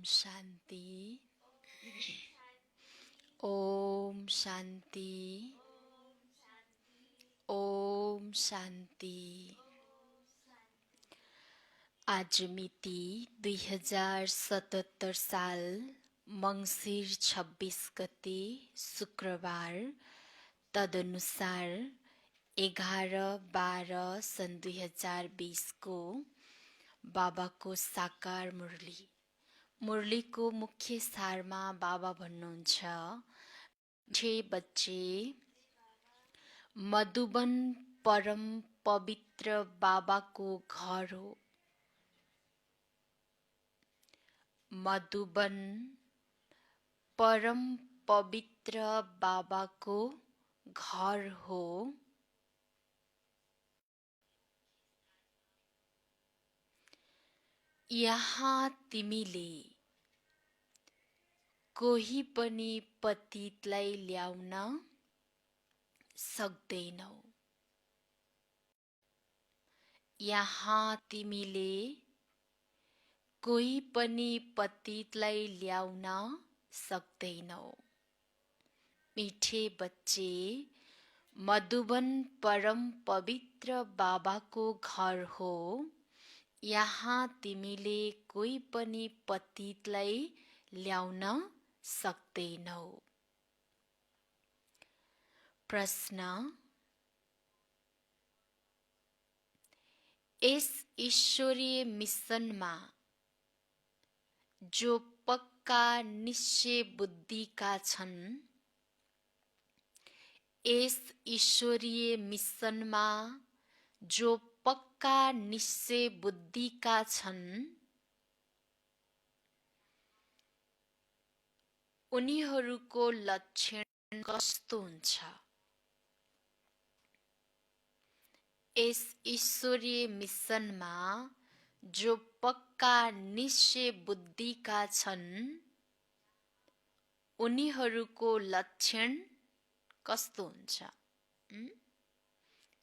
शान्ति। ओम शान्ति। ओम शान्ति। आज मिति 2077 साल मङ्सिर 26 गते शुक्रबार, तदनुसार 11/12 सन् 2020 को बाबाको साकार मुरलीको मुख्य सारमा बाबा भन्नुहुन्छ, छे बच्चे मधुबन परम पवित्र बाबाको घर हो। मधुबन परम पवित्र बाबाको घर हो। यहाँ तिमीले कोही पनि पतितलाई ल्याउन सक्दैनौ। यहाँ तिमीले कोही पनि पतितलाई ल्याउन सक्दैनौ। मीठे बच्चे, मधुबन परम पवित्र बाबाको घर हो। यहाँ तिमीले कोही पनि पतितलाई ल्याउन सक्दैनौ। प्रश्न: यस ईश्वरीय मिसनमा जो पक्का निश्चय बुद्धिका छन्, यस ईश्वरीय मिसनमा जो पक्का निश्चय बुद्धिका छन्, उनीहरूको लक्षण कस्तो हुन्छ? यस ईश्वरीय मिसनमा जो पक्का निश्चय बुद्धिका छन्, उनीहरूको लक्षण कस्तो हुन्छ?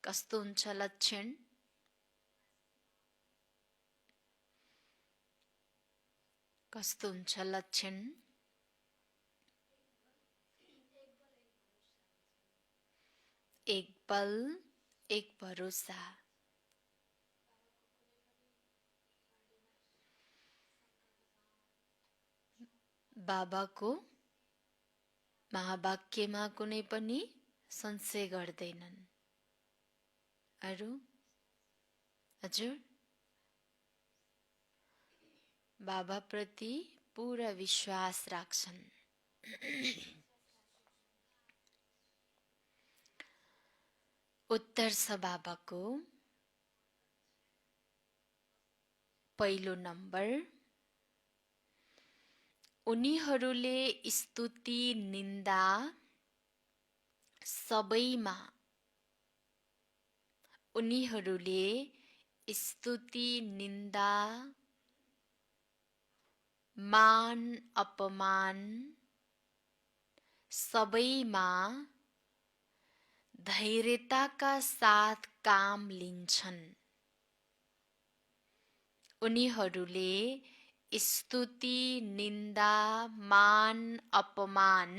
कस्तो हुन्छ लक्षण? कस्तो हुन्छ लक्षण? एक बल, एक भरोसा। बाबाको महावाक्यमा कुनै पनि संशय गर्दैनन्। अरु? हजुर? बाबा प्रति पूरा विश्वास राख्छन्। उत्तर छ बाबाको। पहिलो नम्बर, उनीहरूले स्तुति निन्दा सबैमा उनीहरूले स्तुति निन्दा मान अपमान सबैमा धैर्यताका साथ काम लिन्छन्। उनीहरूले स्तुति निन्दा मान अपमान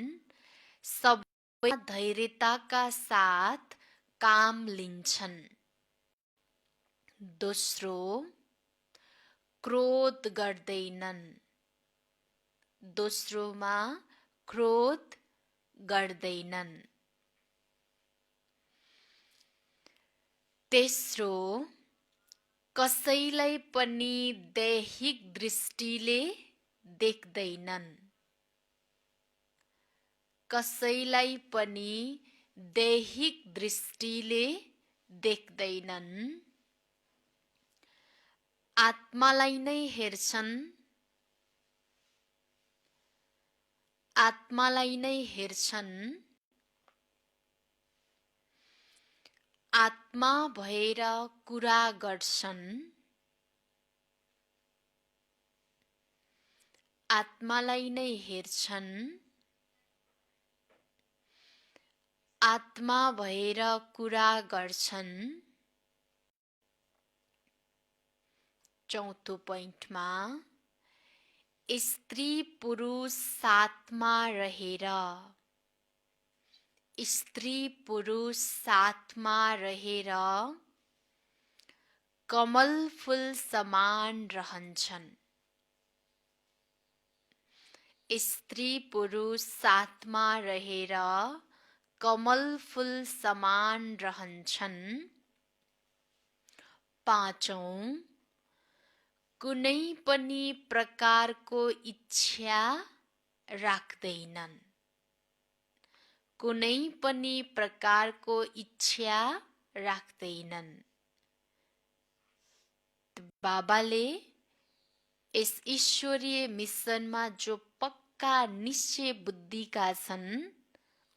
सबै धैर्यताका साथ काम लिन्छन्। दोस्रो, क्रोध गर्दैनन्। दोस्रोमा क्रोध गर्दैनन्। तेस्रो, कसैलाई पनि दैहिक दृष्टिले देख्दैनन्। कसैलाई पनि दैहिक दृष्टिले देख्दैनन्। आत्मालाई नै हेर्छन्। आत्मालाई नै हेर्छन्। आत्मा भएर कुरा गर्छन्। आत्मालाई नै हेर्छन्। आत्मा भएर कुरा गर्छन्। चौथो पोइन्टमा, स्त्री पुरुष साथमा रहेर, स्त्री पुरुष साथमा रहेर कमल फूल समान रहन्छन्। स्त्री पुरुष साथमा रहेर कमल फूल समान रहन्छन्। पाँचौं, कुनै पनि प्रकारको इच्छा राख्दैनन्। कुनै पनि प्रकारको इच्छा राख्दैनन्। बाबाले यस ईश्वरीय मिसनमा जो पक्का निश्चय बुद्धिका छन्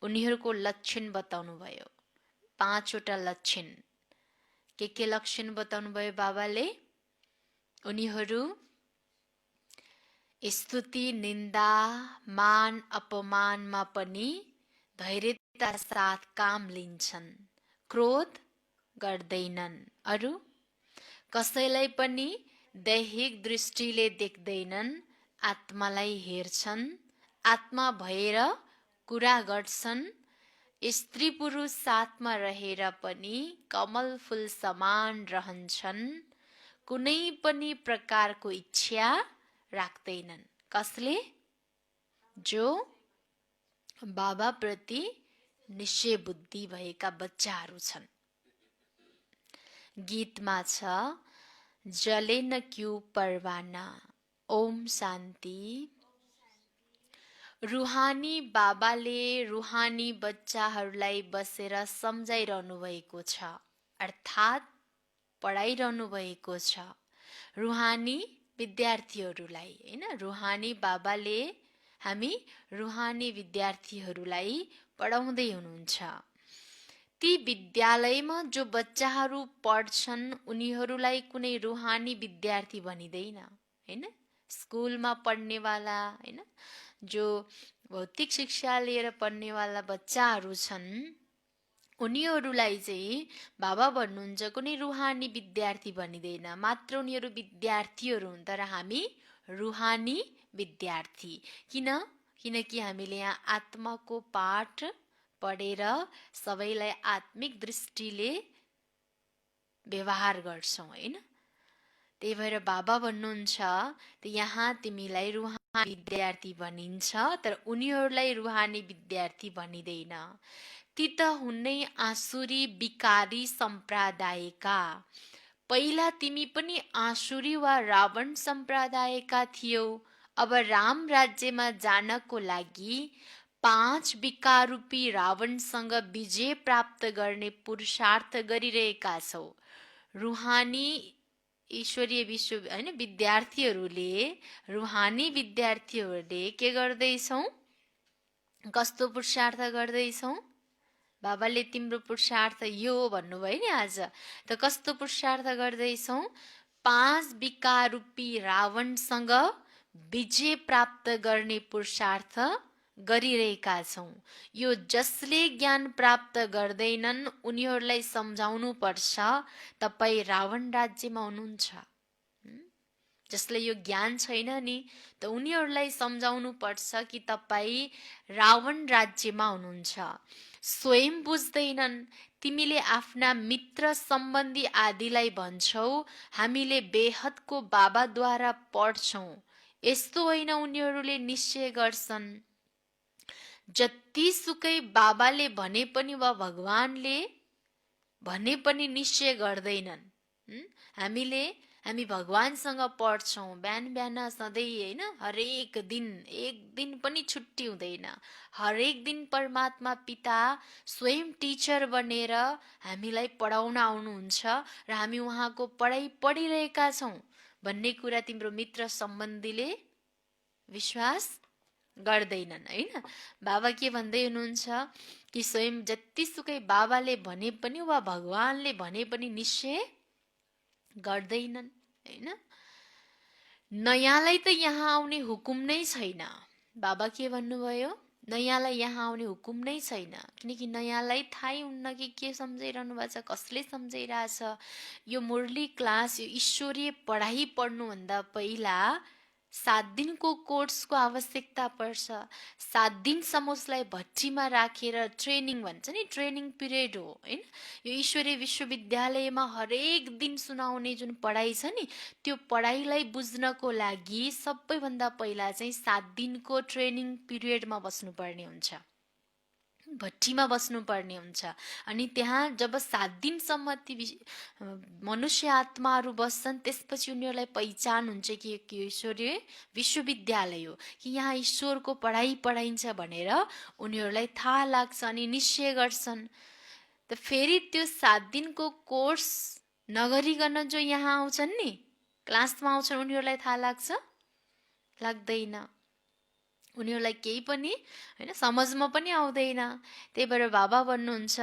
उनीहरूको लक्षण बताउनु भयो। 5 वटा लक्षण। के लक्षण बताउनु भयो बाबाले? उनीहरू स्तुति, निन्दा, मान, अपमानमा पनि धैर्यता साथ काम लिन्छन्। क्रोध गर्दैनन्। अरू कसैलाई पनि दैहिक दृष्टिले देख्दैनन्, आत्मालाई हेर्छन्, आत्मा भएर कुरा गर्छन्। स्त्री पुरुष साथमा रहेर पनि कमल फूल समान रहन्छन्। कुनै पनि प्रकारको इच्छा राख्दैनन्। कसले? जो बाबा प्रति निश्चय बुद्धि भएका बच्चाहरू छन्। गीतमा छ, जले न क्यों परवाना। ओम शान्ति। रुहानी बाबाले रुहानी बच्चाहरूलाई बसेर सम्झाइरहनु भएको छ, अर्थात् पढाइरहनु भएको छ रुहानी विद्यार्थीहरूलाई, हैन? रुहानी बाबाले हामी रुहानी विद्यार्थीहरूलाई पढाउँदै हुनुहुन्छ। ती विद्यालयमा जो बच्चाहरू पढ्छन् उनीहरूलाई कुनै रुहानी विद्यार्थी भनिदैन, हैन? स्कुलमा पढ्नेवाला, हैन, जो भौतिक शिक्षा लिएर पढ्नेवाला बच्चाहरू छन् उनीहरूलाई चाहिँ बाबा भन्नुहुन्छ कुनै रुहानी विद्यार्थी भनिदैन। मात्र उनीहरू विद्यार्थीहरू हुन्, तर हामी रुहानी विद्यार्थी। किनकि हामीले यहाँ आत्माको पाठ पढेर सबैलाई आत्मिक दृष्टिले व्यवहार गर्छौँ, हैन? त्यही भएर बाबा भन्नुहुन्छ यहाँ तिमीलाई रुहानी विद्यार्थी भनिन्छ, तर उनीहरूलाई रुहानी विद्यार्थी भनिदैन। ती त हुनै आसुरी विकारी सम्प्रदायका। पहिला तिमी पनि आसुरी वा रावण सम्प्रदायका थियौ। अब राम राज्यमा जानको लागि 5 विकाररूपी रावणसँग विजय प्राप्त गर्ने पुरुषार्थ गरिरहेका छौ। रुहानी ईश्वरीय विश्व, हैन, विद्यार्थीहरूले, रुहानी विद्यार्थीहरूले के गर्दैछौ? कस्तो पुरुषार्थ गर्दैछौ? बाबाले तिम्रो पुरुषार्थ यो भन्नुभयो नि आज। त कस्तो पुरुषार्थ गर्दैछौ? 5 विकाररूपी रावणसँग विजय प्राप्त गर्ने पुरुषार्थ गरिरहेका छौँ। यो जसले ज्ञान प्राप्त गर्दैनन् उनीहरूलाई सम्झाउनु पर्छ तपाईँ रावण राज्यमा हुनुहुन्छ। जसले यो ज्ञान छैन नि त उनीहरूलाई सम्झाउनु पर्छ कि तपाईँ रावण राज्यमा हुनुहुन्छ। स्वयं बुझ्दैनन्। तिमीले आफ्ना मित्र सम्बन्धी आदिलाई भन्छौ हामीले बेहदको बाबाद्वारा पढ्छौँ। यस्तो होइन, उनीहरूले निश्चय गर्छन्। जतिसुकै बाबाले भने पनि वा भगवानले भने पनि निश्चय गर्दैनन्। हामी भगवानसँग पढ्छौँ बिहान सधैँ, हैन? हरेक दिन, एक दिन पनि छुट्टी हुँदैन। हरेक दिन परमात्मा पिता स्वयं टिचर बनेर हामीलाई पढाउन आउनुहुन्छ र हामी उहाँको पढाइ पढिरहेका छौँ भन्ने कुरा तिम्रो मित्र सम्बन्धीले विश्वास गर्दैनन्, हैन? बाबा के भन्दै हुनुहुन्छ कि स्वयं जतिसुकै बाबाले भने पनि वा भगवानले भने पनि निश्चय गर्दैनन्, हैन? नयाँलाई त यहाँ आउने हुकुम नै छैन। बाबा के भन्नुभयो? नयाँलाई यहाँ आउने हुकुम नै छैन। किनकि नयाँलाई थाहै हुन्न कि के सम्झाइरहनु भएको छ, कसले सम्झाइरहेछ। यो मुरली क्लास, यो ईश्वरीय पढाइ पढ्नुभन्दा पहिला 7 दिनको कोर्सको आवश्यकता पर्छ। 7 दिनसम्म उसलाई भट्टीमा राखेर ट्रेनिङ भन्छ नि, ट्रेनिङ पिरियड हो होइन। यो ईश्वरीय विश्वविद्यालयमा हरेक दिन सुनाउने जुन पढाइ छ नि, त्यो पढाइलाई बुझ्नको लागि सबैभन्दा पहिला चाहिँ 7 दिनको ट्रेनिङ पिरियडमा बस्नुपर्ने हुन्छ, भट्टीमा बस्नुपर्ने हुन्छ। अनि त्यहाँ जब 7 दिनसम्म ती मनुष्य आत्माहरू बस्छन्, त्यसपछि उनीहरूलाई पहिचान हुन्छ कि यो ईश्वरीय विश्वविद्यालय हो, कि यहाँ ईश्वरको पढाइ पढाइन्छ भनेर उनीहरूलाई थाहा लाग्छ अनि निश्चय गर्छन्। त फेरि त्यो 7 दिनको कोर्स नगरिकन जो यहाँ आउँछन् नि, क्लासमा आउँछन्, उनीहरूलाई थाहा लाग्छ? लाग्दैन। उनीहरूलाई केही पनि होइन समझमा पनि आउँदैन। त्यही भएर बाबा भन्नुहुन्छ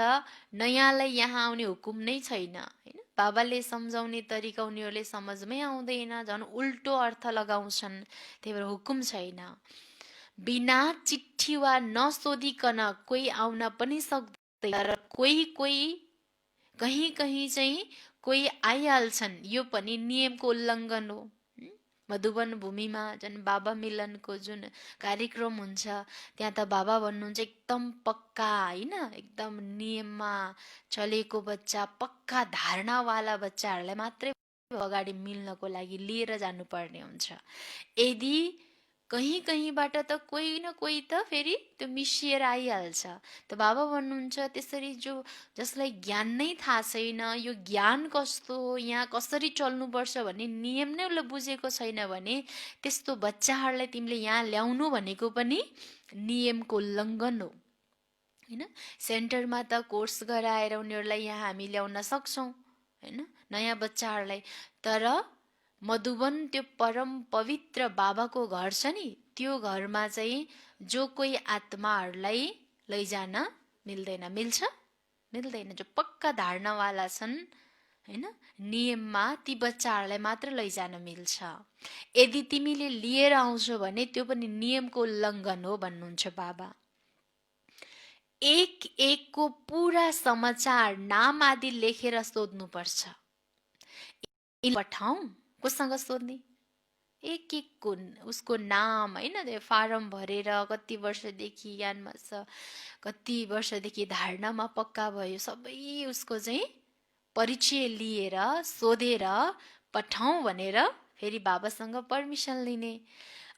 नयाँलाई यहाँ आउने हुकुम नै छैन होइन। बाबाले सम्झाउने तरिका उनीहरूले समझमै आउँदैन, झन् उल्टो अर्थ लगाउँछन्। त्यही भएर हुकुम छैन। बिना चिठी वा नसोधिकन कोही आउन पनि सक्दैन, तर कोही कोही कहीँ कहीँ चाहिँ कोही आइहाल्छन्, यो पनि नियमको उल्लङ्घन हो। मधुवन भूमिमा जुन बाबा मिलनको जुन कार्यक्रम हुन्छ, त्यहाँ त बाबा भन्नुहुन्छ एकदम पक्का होइन, एकदम नियममा चलेको बच्चा, पक्का धारणावाला बच्चाहरूलाई मात्रै अगाडि मिल्नको लागि लिएर जानुपर्ने हुन्छ। यदि कहीँ कहीँबाट त कोही न कोही त फेरि त्यो मिसिएर आइहाल्छ। त बाबा भन्नुहुन्छ त्यसरी जसलाई ज्ञान नै थाहा छैन, यो ज्ञान कस्तो हो, यहाँ कसरी चल्नुपर्छ भन्ने नियम नै उसले बुझेको छैन भने त्यस्तो बच्चाहरूलाई तिमीले यहाँ ल्याउनु भनेको पनि नियमको उल्लङ्घन हो होइन। सेन्टरमा त कोर्स गराएर उनीहरूलाई यहाँ हामी ल्याउन सक्छौँ होइन, नयाँ बच्चाहरूलाई। तर मधुवन त्यो परम पवित्र बाबाको घर छ नि, त्यो घरमा चाहिँ जो कोही आत्माहरूलाई लैजान मिल्दैन। मिल्छ? मिल्दैन। जो पक्का धारणावाला छन् होइन, नियममा, ती बच्चाहरूलाई मात्र लैजान मिल्छ। यदि तिमीले लिएर आउँछौ भने त्यो पनि नियमको उल्लङ्घन हो भन्नुहुन्छ बाबा। एक एकको पुरा समाचार नाम आदि लेखेर सोध्नुपर्छ। पठाउँ, कोसँग सोध्ने? एक एकको उसको नाम होइन, त्यो फारम भरेर कति वर्षदेखि ज्ञानमा छ, कति वर्षदेखि धारणामा पक्का भयो, सबै उसको चाहिँ परिचय लिएर सोधेर पठाउँ भनेर फेरि बाबासँग पर्मिसन लिने।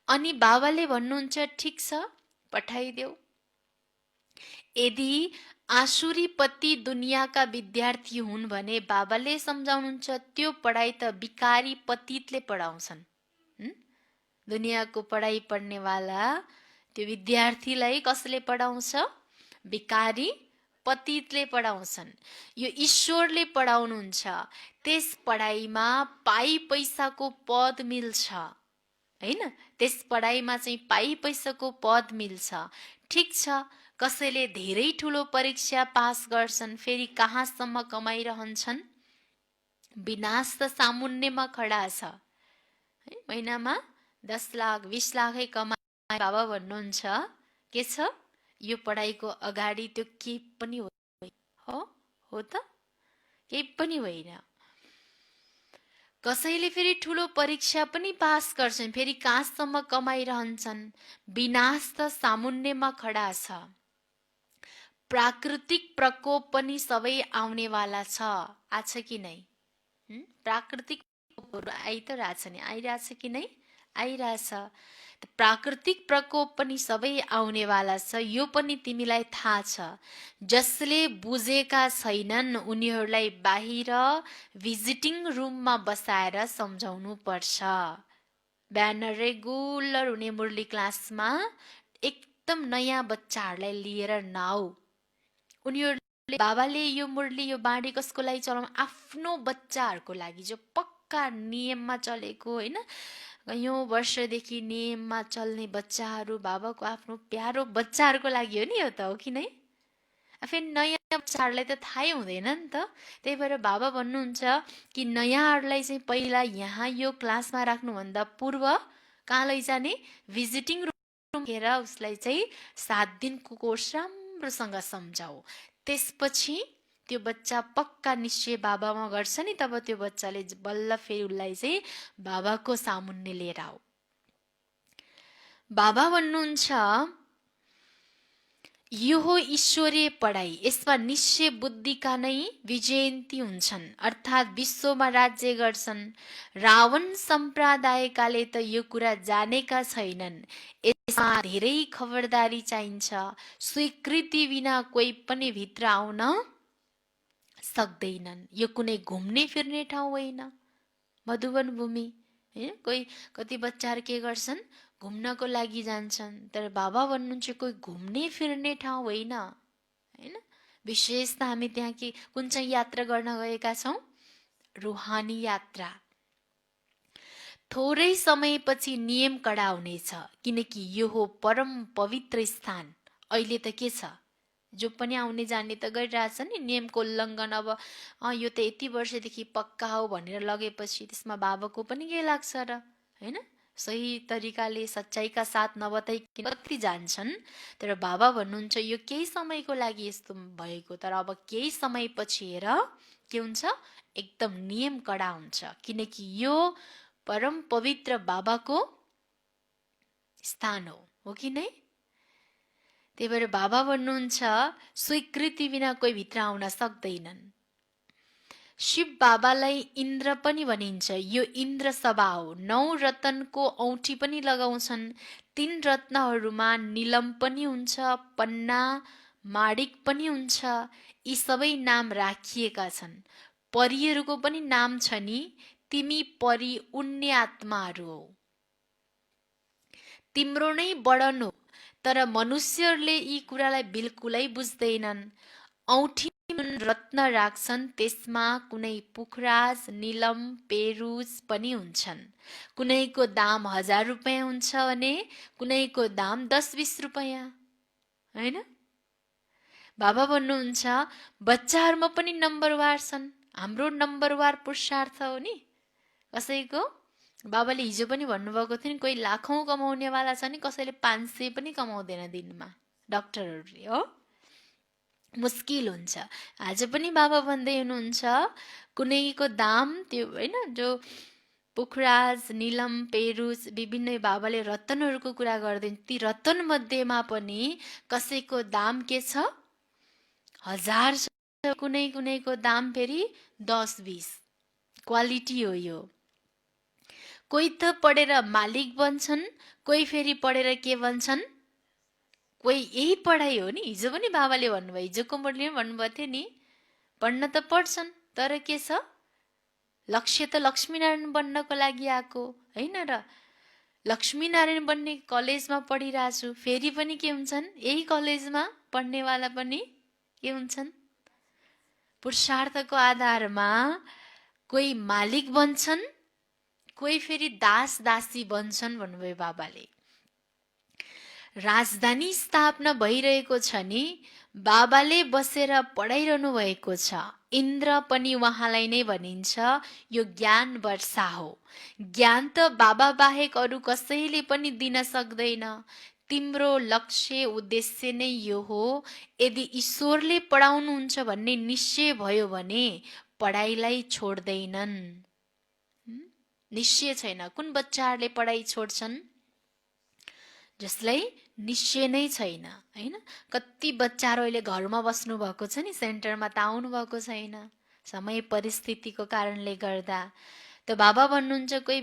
अनि बाबाले भन्नुहुन्छ ठिक छ पठाइदेऊ। यदि आसुरीपति दुनियाँका विद्यार्थी हुन् भने बाबाले सम्झाउनुहुन्छ त्यो पढाइ त बिकारी पतितले पढाउँछन्। दुनियाँको पढाइ पढ्नेवाला त्यो विद्यार्थीलाई कसले पढाउँछ? बिकारी पतितले पढाउँछन्। यो ईश्वरले पढाउनुहुन्छ। त्यस पढाइमा पाइ पैसाको पद मिल्छ होइन, त्यस पढाइमा चाहिँ पाइ पैसाको पद मिल्छ। ठिक छ, कसैले धेरै ठुलो परीक्षा पास गर्छन्, फेरि कहाँसम्म कमाइरहन्छन्? विनाश त सामुन्नेमा खडा छ। महिनामा 10 लाख 20 लाखै कमाए बाबा भन्नुहुन्छ के छ यो पढाइको अगाडि त्यो केही पनि हो त केही पनि होइन। कसैले फेरि ठुलो परीक्षा पनि पास गर्छन्, फेरि कहाँसम्म कमाइरहन्छन्? विनाश त सामुन्नेमा खडा छ। प्राकृतिक प्रकोप पनि सबै आउनेवाला छ। आछ कि नै? प्राकृतिक प्रकोपहरू आइ त रहेछ नि, आइरहेछ कि नै? आइरहेछ। प्राकृतिक प्रकोप पनि सबै आउनेवाला छ, यो पनि तिमीलाई थाहा छ। जसले बुझेका छैनन् उनीहरूलाई बाहिर भिजिटिङ रुममा बसाएर सम्झाउनु पर्छ। बिहान रेगुलर हुने मुरली क्लासमा एकदम नयाँ बच्चाहरूलाई लिएर नआऊ। उनीहरूले बाबाले यो मुरली यो बाँडी कसको लागि चलाउनु? आफ्नो बच्चाहरूको लागि, जो पक्का नियममा चलेको होइन, कयौँ वर्षदेखि नियममा चल्ने बच्चाहरू, बाबाको आफ्नो प्यारो बच्चाहरूको लागि हो नि यो त, हो कि नै? फेरि नयाँ बच्चाहरूलाई त थाहै हुँदैन नि त। त्यही भएर बाबा भन्नुहुन्छ कि नयाँहरूलाई चाहिँ पहिला यहाँ यो क्लासमा राख्नुभन्दा पूर्व कहाँ लैजाने? भिजिटिङ रुम हेर उसलाई चाहिँ 7 दिनको कोर्स राम्रोसँग सम्झाऊ। त्यसपछि त्यो बच्चा पक्का निश्चय बाबामा गर्छ नि, तब त्यो बच्चाले बल्ल फेरि उसलाई चाहिँ बाबाको सामुन्ने लिएर आऊ। बाबा भन्नुहुन्छ यो हो ईश्वरीय पढाइ, यसमा निश्चय बुद्धिका नै विजयन्ती हुन्छन्, अर्थात् विश्वमा राज्य गर्छन्। रावण सम्प्रदायकाले त यो कुरा जानेका छैनन्। यसमा धेरै खबरदारी चाहिन्छ। स्वीकृति बिना कोही पनि भित्र आउन सक्दैनन्। यो कुनै घुम्ने फिर्ने ठाउँ होइन, मधुवन भूमि होइन। कोही कति बच्चाहरू के गर्छन्, घुम्नको लागि जान्छन्, तर बाबा भन्नुहुन्छ कोही घुम्ने फिर्ने ठाउँ होइन होइन। विशेष त हामी त्यहाँ के कुन चाहिँ यात्रा गर्न गएका छौँ, रुहानी यात्रा। थोरै समयपछि नियम कडा हुनेछ, किनकि यो हो परम पवित्र स्थान। अहिले त के छ, जो पनि आउने जाने त गरिरहेछ नि, नियमको उल्लङ्घन। अब यो त यति वर्षदेखि पक्का हो भनेर लगेपछि त्यसमा बाबाको पनि के लाग्छ र होइन। सही तरिकाले सच्चाइका साथ नबताइकन कति जान्छन्। तर बाबा भन्नुहुन्छ यो केही समयको लागि यस्तो भएको, तर अब केही समयपछि हेर के हुन्छ, एकदम नियम कडा हुन्छ, किनकि यो परम पवित्र बाबाको स्थान हो कि नै। त्यही भएर बाबा भन्नुहुन्छ स्वीकृति बिना कोही भित्र आउन सक्दैनन्। शिव बाबालाई इन्द्र पनि भनिन्छ। यो इन्द्र सभा हो। 9 रत्नको औँठी पनि लगाउँछन्। 3 रत्नहरूमा नीलम पनि हुन्छ, पन्ना माणिक पनि हुन्छ। यी सबै नाम राखिएका छन्। परीहरूको पनि नाम छ नि, तिमी परी उन्ने आत्माहरू हौ, तिम्रो नै वर्णन हो। तर मनुष्यहरूले यी कुरालाई बिल्कुलै बुझ्दैनन्। औँठी रत्न राख्छन्, त्यसमा कुनै पुखराज, नीलम, पेरुज पनि हुन्छन्। कुनैको दाम 1000 रुपियाँ हुन्छ भने कुनैको दाम 10-20 रुपियाँ होइन। बाबा भन्नुहुन्छ बच्चाहरूमा पनि नम्बरवार छन्। हाम्रो नम्बरवार पुरुषार्थ हो नि कसैको। बाबाले हिजो पनि भन्नुभएको थियो नि, कोही लाखौँ कमाउनेवाला छ नि, कसैले 500 पनि कमाउँदैन दिनमा, डाक्टरहरूले हो, मुस्किल हुन्छ। आज पनि बाबा भन्दै हुनुहुन्छ कुनैको दाम त्यो होइन, जो पुखराज, नीलम, पेरुज विभिन्न बाबाले रत्नहरूको कुरा गर्दैन, ती रत्न मध्येमा पनि कसैको दाम के छ, 1000 छ, कुनै कुनैको दाम फेरि 10-20। क्वालिटी हो यो। कोही त पढेर मालिक बन्छन्, कोही फेरि पढेर के बन्छन्, कोही यही पढाइ हो नि। हिजो पनि बाबाले भन्नुभयो, हिजोको मुरलीमा भन्नुभएको थियो नि, पढ्न त पढ्छन् तर के छ, लक्ष्य त लक्ष्मीनारायण बन्नको लागि आएको होइन र। लक्ष्मीनारायण बन्ने कलेजमा पढिरहेको छु, फेरि पनि के हुन्छन्, यही कलेजमा पढ्नेवाला पनि के हुन्छन्, पुरुषार्थको आधारमा कोही मालिक बन्छन्, कोही फेरि दास दासी बन्छन् भन्नुभयो बाबाले। राजधानी स्थापना भइरहेको छ नि, बाबाले बसेर पढाइरहनु भएको छ। इन्द्र पनि उहाँलाई नै भनिन्छ यो ज्ञान वर्षा हो। ज्ञान त बाबा बाहेक अरू कसैले पनि दिन सक्दैन। तिम्रो लक्ष्य उद्देश्य नै यो हो। यदि ईश्वरले पढाउनुहुन्छ भन्ने निश्चय भयो भने पढाइलाई छोड्दैनन्। निश्चय छैन, कुन बच्चाहरूले पढाइ छोड्छन्, जसलाई निश्चय नै छैन होइन। कति बच्चाहरू अहिले घरमा बस्नु भएको छ नि, सेन्टरमा त आउनु भएको छैन समय परिस्थितिको कारणले गर्दा। त बाबा भन्नुहुन्छ कोही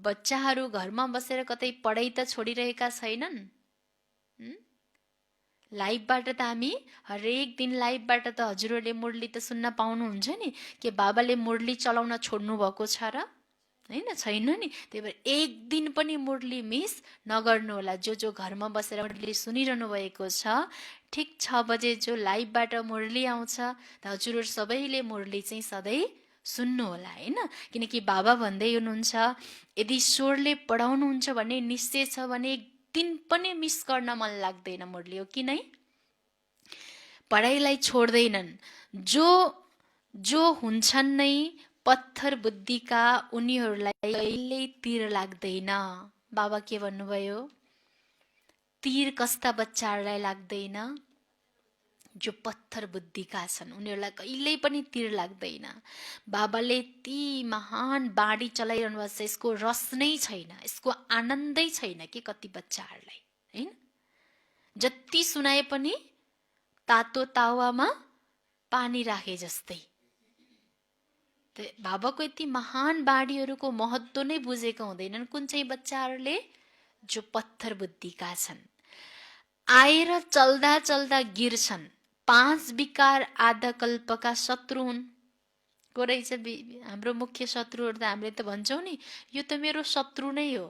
बच्चाहरू घरमा बसेर कतै पढाइ त छोडिरहेका छैनन्। लाइभबाट त हामी हरेक दिन लाइभबाट त हजुरहरूले मुरली त सुन्न पाउनुहुन्छ नि। के बाबाले मुरली चलाउन छोड्नु भएको छ र होइन, छैन नि। त्यही भएर एक दिन पनि मुरली मिस नगर्नु होला। जो घरमा बसेर मुरली सुनिरहनु भएको छ, ठिक 6 बजे जो लाइभबाट मुरली आउँछ, त हजुरहरू सबैले मुरली चाहिँ सधैँ सुन्नु होला होइन। किनकि बाबा भन्दै हुनुहुन्छ यदि ईश्वरले पढाउनुहुन्छ भन्ने निश्चय छ भने एक दिन पनि मिस गर्न मन लाग्दैन मुरली, हो कि नै। पढाइलाई छोड्दैनन्। जो हुन्छन् नै पत्थर बुद्धिका, उनीहरूलाई कहिल्यै तीर लाग्दैन। बाबा के भन्नुभयो, तीर कस्ता बच्चाहरूलाई लाग्दैन, जो पत्थर बुद्धिका छन् उनीहरूलाई कहिल्यै पनि तीर लाग्दैन। बाबाले ती महान बाणी चलाइरहनु भएको छ, यसको रस नै छैन, यसको आनन्दै छैन कि कति बच्चाहरूलाई, हैन? जति सुनाए पनि तातो तावामा पानी राखे जस्तै। बाबाको यति महान बाणीहरूको महत्त्व नै बुझेका हुँदैनन् कुन चाहिँ बच्चाहरूले, जो पत्थर बुद्धिका छन्। आएर चल्दा चल्दा गिर्छन्, 5 विकार आधा कल्पका शत्रु हुन्। को रहेछ हाम्रो मुख्य शत्रुहरू? त हामीले त भन्छौँ नि, यो त मेरो शत्रु नै हो,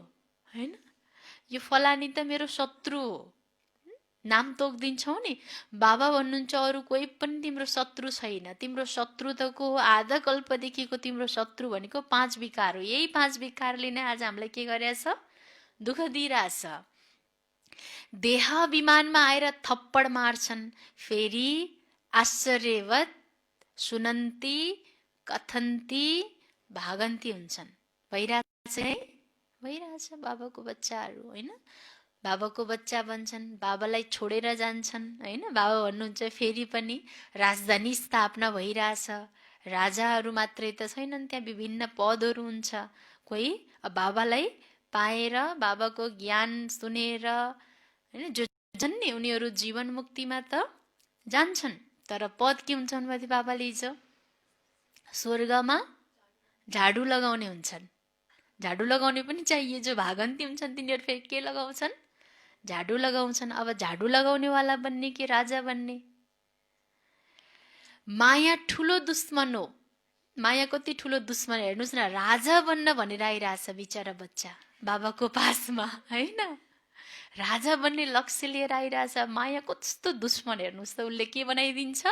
हैन? यो फलानी त मेरो शत्रु हो, नाम तोकिदिन्छौँ नि। बाबा भन्नुहुन्छ अरू कोही पनि तिम्रो शत्रु छैन, तिम्रो शत्रु त को हो? आधा कल्पदेखिको तिम्रो शत्रु भनेको 5 विकार हो। यही 5 विकारले नै आज हामीलाई के गरेछ? दुःख दिइरहेछ। देहाभिमानमा आएर थप्पड मार्छन्, फेरि आश्चर्यवत सुनन्ती कथन्ती भागन्ती हुन्छन्। भइरहेछ है? भइरहेछ बाबाको बच्चाहरू, होइन? बाबाको बच्चा बन्छन्, बाबालाई छोडेर जान्छन्, होइन? बाबा भन्नुहुन्छ फेरि पनि राजधानी स्थापना भइरहेछ। राजाहरू मात्रै त छैनन्, त्यहाँ विभिन्न पदहरू हुन्छ। कोही बाबालाई पाएर बाबाको ज्ञान सुनेर, होइन, जो जन्ने उनीहरू जीवन मुक्तिमा त जान्छन्। तर पद के हुन्छन् भने बाबाले हिजो स्वर्गमा झाडु लगाउने हुन्छन्। झाडु लगाउने पनि चाहिए। जो भागन्ती हुन्छन् तिनीहरू फेरि के लगाउँछन्? झाडु लगाउँछन्। अब झाडु लगाउनेवाला बन्ने कि राजा बन्ने? माया ठुलो दुश्मन हो। माया कति ठुलो दुश्मन हेर्नुहोस् न। राजा बन्न भनेर आइरहेछ बिचरा बच्चा बाबाको पासमा, होइन? राजा बन्ने लक्ष्य लिएर आइरहेछ। माया कस्तो दुश्मन हेर्नुहोस् त। उसले के बनाइदिन्छ?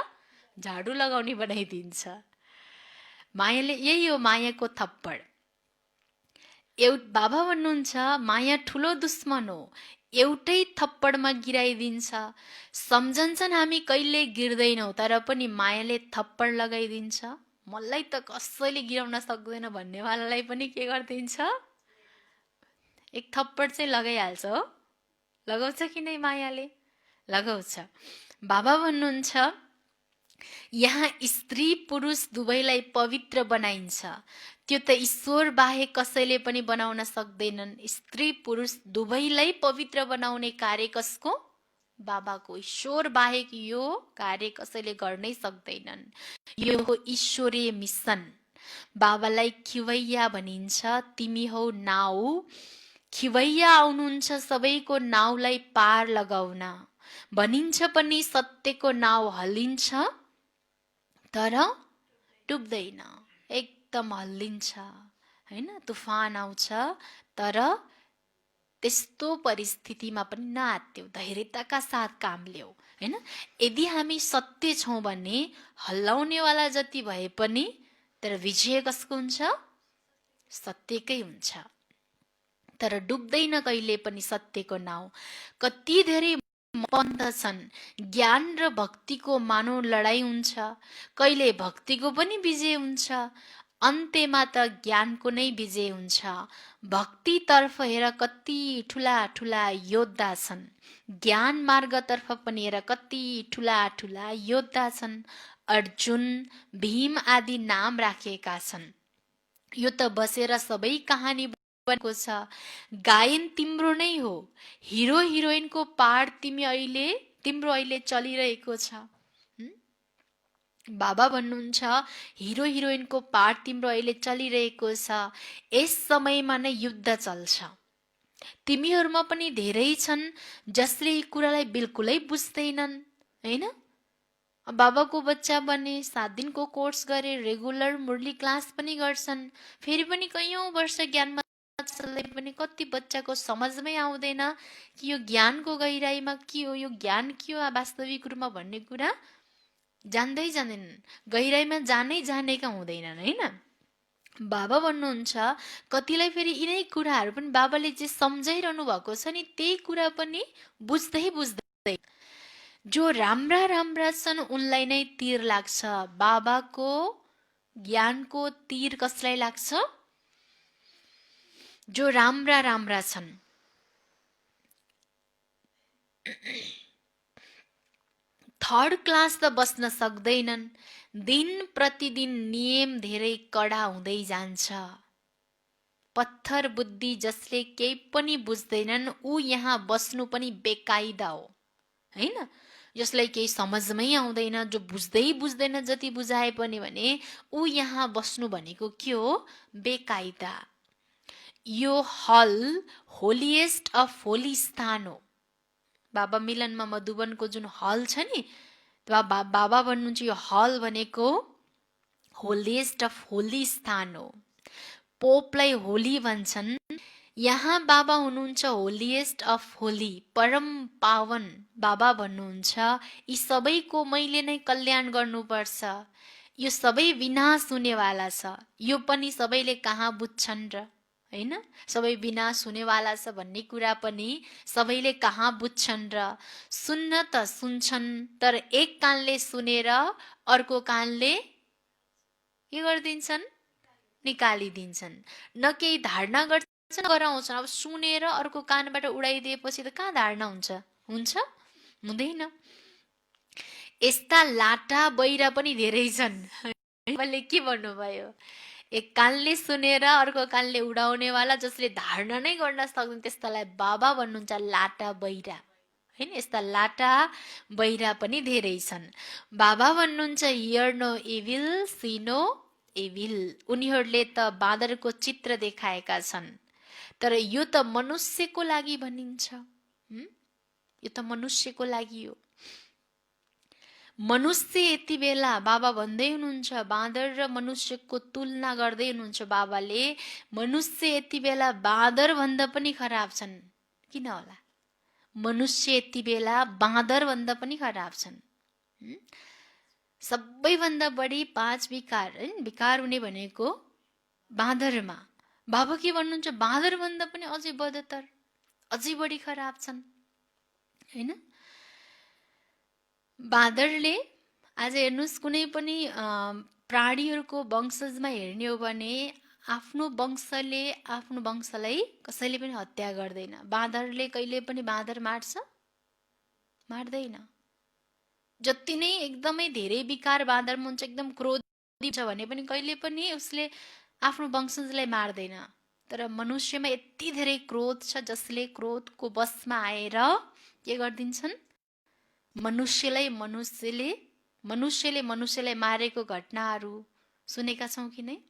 झाडु लगाउने बनाइदिन्छ। मायाले, यही हो मायाको थप्पड। बाबा भन्नुहुन्छ माया ठुलो दुश्मन हो, एउटै थप्पडमा गिराइदिन्छ। सम्झन्छन् हामी कहिले गिर्दैनौँ, तर पनि मायाले थप्पड लगाइदिन्छ। मलाई त कसैले गिराउन सक्दैन भन्नेवालालाई पनि के गरिदिन्छ? एक थप्पड चाहिँ लगाइहाल्छ हो। लगाउँछ कि नै? मायाले लगाउँछ। बाबा भन्नुहुन्छ यहाँ स्त्री पुरुष दुवैलाई पवित्र बनाइन्छ। त्यो त ईश्वर बाहेक कसैले पनि बनाउन सक्दैनन्। स्त्री पुरुष दुवैलाई पवित्र बनाउने कार्य कसको? बाबाको। ईश्वर बाहेक यो कार्य कसैले गर्नै सक्दैनन्। यो हो ईश्वरीय मिसन। बाबालाई खिवैया भनिन्छ। तिमी हौ नाउ, खिवैया आउनुहुन्छ सबैको नाउलाई पार लगाउन। भनिन्छ पनि सत्यको नाउ हल्लिन्छ तर डुब्दैन। एकदम हल्लिन्छ, होइन? तुफान आउँछ तर त्यस्तो परिस्थितिमा पनि नआत्तियौ, धैर्यताका साथ काम ल्याऊ, होइन? यदि हामी सत्य छौँ भने हल्लाउनेवाला जति भए पनि तर विजय कसको हुन्छ? सत्यकै हुन्छ। तर डुब्दैन कहिले पनि सत्यको नाउ। कति धेरै पन्थ छन्। ज्ञान र भक्तिको मानव लडाई हुन्छ। कहिले भक्तिको पनि विजय हुन्छ, अन्त्यमा त ज्ञानको नै विजय हुन्छ। भक्तितर्फ हेर कति ठुला ठुला योद्धा छन्। ज्ञान मार्गतर्फ पनि हेर कति ठुला ठुला योद्धा छन्। अर्जुन, भीम आदि नाम राखिएका छन्। यो त बसेर सबै कहानी बनेको छ। गायन तिम्रो नै हो। हिरो हिरोइनको पार्ट तिम्रो अहिले चलिरहेको छ। बाबा भन्नुहुन्छ हिरो हिरोइनको पार्ट तिम्रो अहिले चलिरहेको छ। यस समयमा नै युद्ध चल्छ। तिमीहरूमा पनि धेरै छन् जसले यी कुरालाई बिल्कुलै बुझ्दैनन्, होइन? बाबाको बच्चा बने, 7 दिनको कोर्स गरे, रेगुलर मुरली क्लास पनि गर्छन्, फेरि पनि कैयौँ वर्ष ज्ञानमा चल्दै पनि कति बच्चाको समझमै आउँदैन कि यो ज्ञानको गहिराईमा के हो, यो ज्ञान के हो वास्तविक रूपमा भन्ने कुरा जान्दै जान्दैनन्। गहिराईमा जानेका हुँदैनन्, होइन? बाबा भन्नुहुन्छ कतिलाई फेरि यिनै कुराहरू पनि बाबाले जे सम्झाइरहनु भएको छ नि त्यही कुरा पनि बुझ्दै जो राम्रा राम्रा छन् उनलाई नै तीर लाग्छ। बाबाको ज्ञानको तीर कसलाई लाग्छ? जो राम्रा राम्रा छन्। थर्ड क्लास त बस्न सक्दैनन्। दिन प्रतिदिन नियम धेरै कडा हुँदै जान्छ। पत्थर बुद्धि जसले केही पनि बुझ्दैनन् ऊ यहाँ बस्नु पनि बेकायदा हो, हैन? जसलाई केही समझमै आउँदैन, जो बुझ्दैन, जति बुझाए पनि भने ऊ यहाँ बस्नु भनेको के हो? बेकायदा। यो हल होलिएस्ट अफ होली स्थान हो। बाबा मिलनमा मधुबनको जुन हल छ नि, बाबा भन्नुहुन्छ यो हल भनेको होलिएस्ट अफ होली स्थान हो। पोपलाई होली भन्छन्। यहाँ बाबा हुनुहुन्छ होलिएस्ट अफ होली, परम पावन बाबा भन्नुहुन्छ। यी सबैको मैले नै कल्याण गर्नुपर्छ। यो सबै विनाश हुनेवाला छ। यो पनि सबैले कहाँ बुझ्छन् र, हैन? सबै विनाश हुनेवाला छ भन्ने कुरा पनि सबैले कहाँ बुझ्छन् र? सुन्न त सुन्छन्, तर एक कानले सुनेर अर्को कानले के गरिदिन्छन्? निकालिदिन्छन्। न केही धारणा गर्छन्, गराउँछन्। अब सुनेर अर्को कानबाट उडाइदिएपछि त कहाँ धारणा हुन्छ? हुँदैन। यस्ता लाटा बहिरा पनि धेरै छन्। मैले के भन्नुभयो? एक कानले सुनेर अर्को कानले उडाउनेवाला, जसले धारणा नै गर्न सक्दैन, त्यस्तालाई बाबा भन्नुहुन्छ लाटा बहिरा, हैन? यस्ता लाटा बहिरा पनि धेरै छन्। बाबा भन्नुहुन्छ hear no evil, see no evil. उनीहरूले त बाँदरको चित्र देखाएका छन्, तर यो त मनुष्यको लागि भनिन्छ। यो त मनुष्यको लागि हो। मनुष्य यति बेला बाबा भन्दै हुनुहुन्छ, बाँदर र मनुष्यको तुलना गर्दै हुनुहुन्छ बाबाले। मनुष्य यति बेला बाँदर भन्दा पनि खराब छन्। किन होला? मनुष्य यति बेला बाँदर भन्दा पनि खराब छन्। सबैभन्दा बढी 5 विकार, विकार हुने भनेको बाँदरमा। बाबा के भन्नुहुन्छ? बाँदर भन्दा पनि अझै बदतर, अझै बढी खराब छन्, हैन? बाँदरले आज हेर्नुहोस्, कुनै पनि प्राणीहरूको वंशजमा हेर्ने हो भने आफ्नो वंशलाई कसैले पनि हत्या गर्दैन। बाँदरले कहिले पनि बाँदर मार्दैन। जति नै एकदमै धेरै विकार बाँदरमा हुन्छ, एकदम क्रोधी छ भने पनि कहिले पनि उसले आफ्नो वंशजलाई मार्दैन। तर मनुष्यमा यति धेरै क्रोध छ, जसले क्रोधको वशमा आएर के गरिदिन्छन्? मनुष्यले मनुष्यलाई मारेको घटनाहरू सुनेका छौँ कि नै?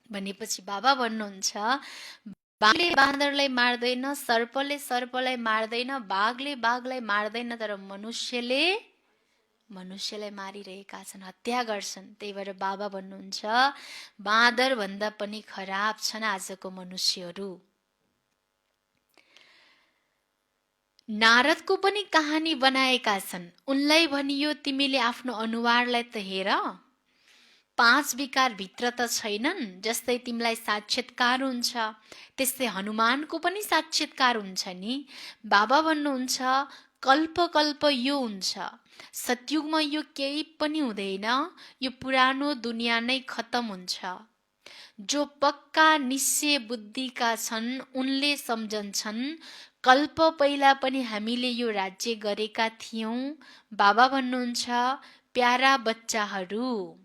भनेपछि बाबा भन्नुहुन्छ, बाघले बाँदरलाई मार्दैन, सर्पले सर्पलाई मार्दैन, बाघले बाघलाई मार्दैन, तर मनुष्यलाई मारिरहेका छन्, हत्या गर्छन्। त्यही भएर बाबा भन्नुहुन्छ बाँदर भन्दा पनि खराब छन् आजको मनुष्यहरू। नारदको पनि कहानी बनाएका छन्। उनलाई भनियो, तिमीले आफ्नो अनुहारलाई त हेर, 5 विकार भित्र त छैनन्। जस्तै तिमीलाई साक्षात्कार हुन्छ, त्यस्तै हनुमानको पनि साक्षात्कार हुन्छ नि। बाबा भन्नुहुन्छ कल्प कल्प यो हुन्छ, सतयुगमा यो केही पनि हुँदैन, यो पुरानो दुनियाँ नै खत्तम हुन्छ। जो पक्का निश्चय बुद्धिका छन् उनले सम्झन्छन्, कल्प पहिला पनि हामीले यो राज्य गरेका थियौँ। बाबा भन्नुहुन्छ प्यारा बच्चाहरू,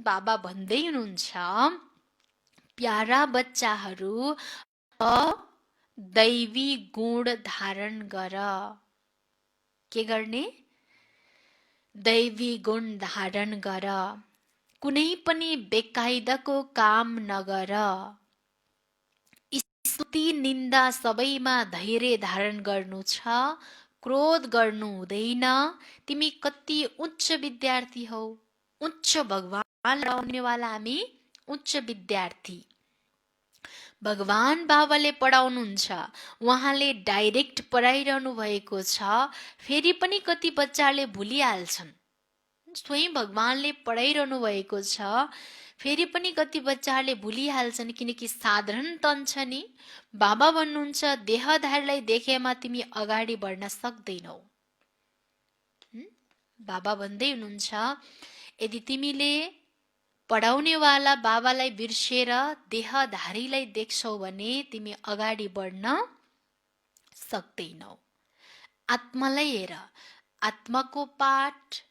बाबा भन्दै हुनुहुन्छ प्यारा बच्चाहरू, दैवी गुण धारण गर। के गर्ने? दैवी गुण धारण गर। कुनै पनि बेकायदाको काम नगर। स्तुति निन्दा सबैमा धैर्य धारण गर्नु छ, क्रोध गर्नु हुँदैन। तिमी कति उच्च विद्यार्थी हौ, उच्च भगवान रहनेवाला हामी उच्च विद्यार्थी। भगवान बाबाले पढाउनुहुन्छ, उहाँले डाइरेक्ट पढाइरहनु भएको छ। फेरि पनि कति बच्चाले भुलिहाल्छन्। स्वयं भगवानले पढाइरहनु भएको छ, फेरि पनि कति बच्चाहरूले भुलिहाल्छन्, किनकि साधारण तन छ नि। बाबा भन्नुहुन्छ देहधारीलाई देखेमा तिमी अगाडि बढ्न सक्दैनौ। बाबा भन्दै हुनुहुन्छ यदि तिमीले पढाउनेवाला बाबालाई बिर्सेर देहधारीलाई देख्छौ भने तिमी अगाडि बढ्न सक्दैनौ। आत्मालाई हेर, आत्माको पाठ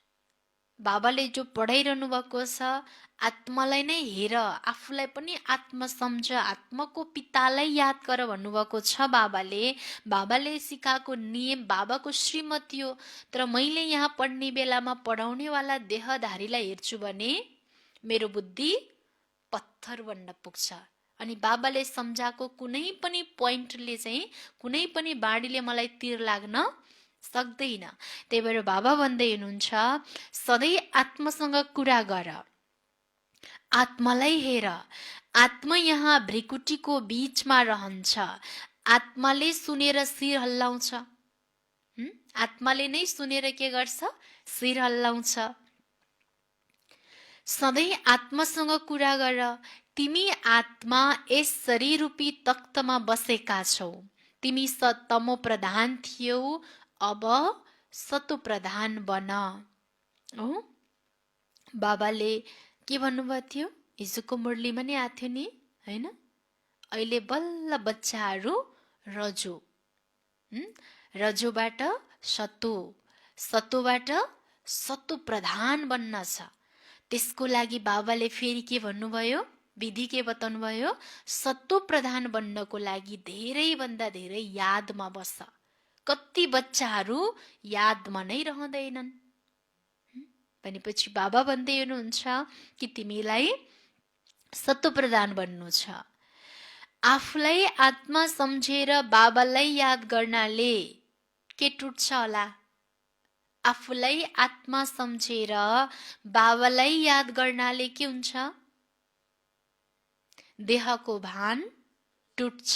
बाबाले जो पढाइरहनु भएको छ, आत्मालाई नै हेर, आफूलाई पनि आत्मा सम्झ, आत्माको पितालाई याद गर भन्नुभएको छ बाबाले। बाबाले सिकाएको नियम बाबाको श्रीमती हो। तर मैले यहाँ पढ्ने बेलामा पढाउनेवाला देहधारीलाई हेर्छु भने मेरो बुद्धि पत्थर बन्न पुग्छ। अनि बाबाले सम्झाएको कुनै पनि पोइन्टले चाहिँ, कुनै पनि बाणीले मलाई तिर लाग्न सक्दैन। त्यही भएर बाबा भन्दै हुनुहुन्छ, सधैँ आत्मासँग कुरा गर, आत्मालाई हेर। आत्मा यहाँ भ्रिकुटीको बीचमा रहन्छ। आत्माले सुनेर शिर हल्लाउँछ। आत्माले नै सुनेर के गर्छ? शिर हल्लाउँछ। सधैँ आत्मासँग कुरा गर। तिमी आत्मा यस शरीर रूपी तख्तमा बसेका छौ। तिमी तमो प्रधान थियौ, अब सतो प्रधान बन। हो, बाबाले के भन्नुभएको थियो? हिजोको मुरलीमा नै आएको थियो नि, होइन? अहिले बल्ल बच्चाहरू रजो, रजोबाट सतो, सतोबाट सतो प्रधान बन्न छ। त्यसको लागि बाबाले फेरि के भन्नुभयो? विधि के बताउनु भयो? सतो प्रधान बन्नको लागि धेरैभन्दा धेरै यादमा बस। कति बच्चाहरू यादमा नै रहँदैनन्। भनेपछि बाबा भन्दै हुनुहुन्छ कि तिमीलाई सतो प्रधान बन्नु छ। आफूलाई आत्मा सम्झेर बाबालाई याद गर्नाले के टुट्छ होला? आफूलाई आत्मा सम्झेर बाबालाई याद गर्नाले के हुन्छ? देहको भान टुट्छ।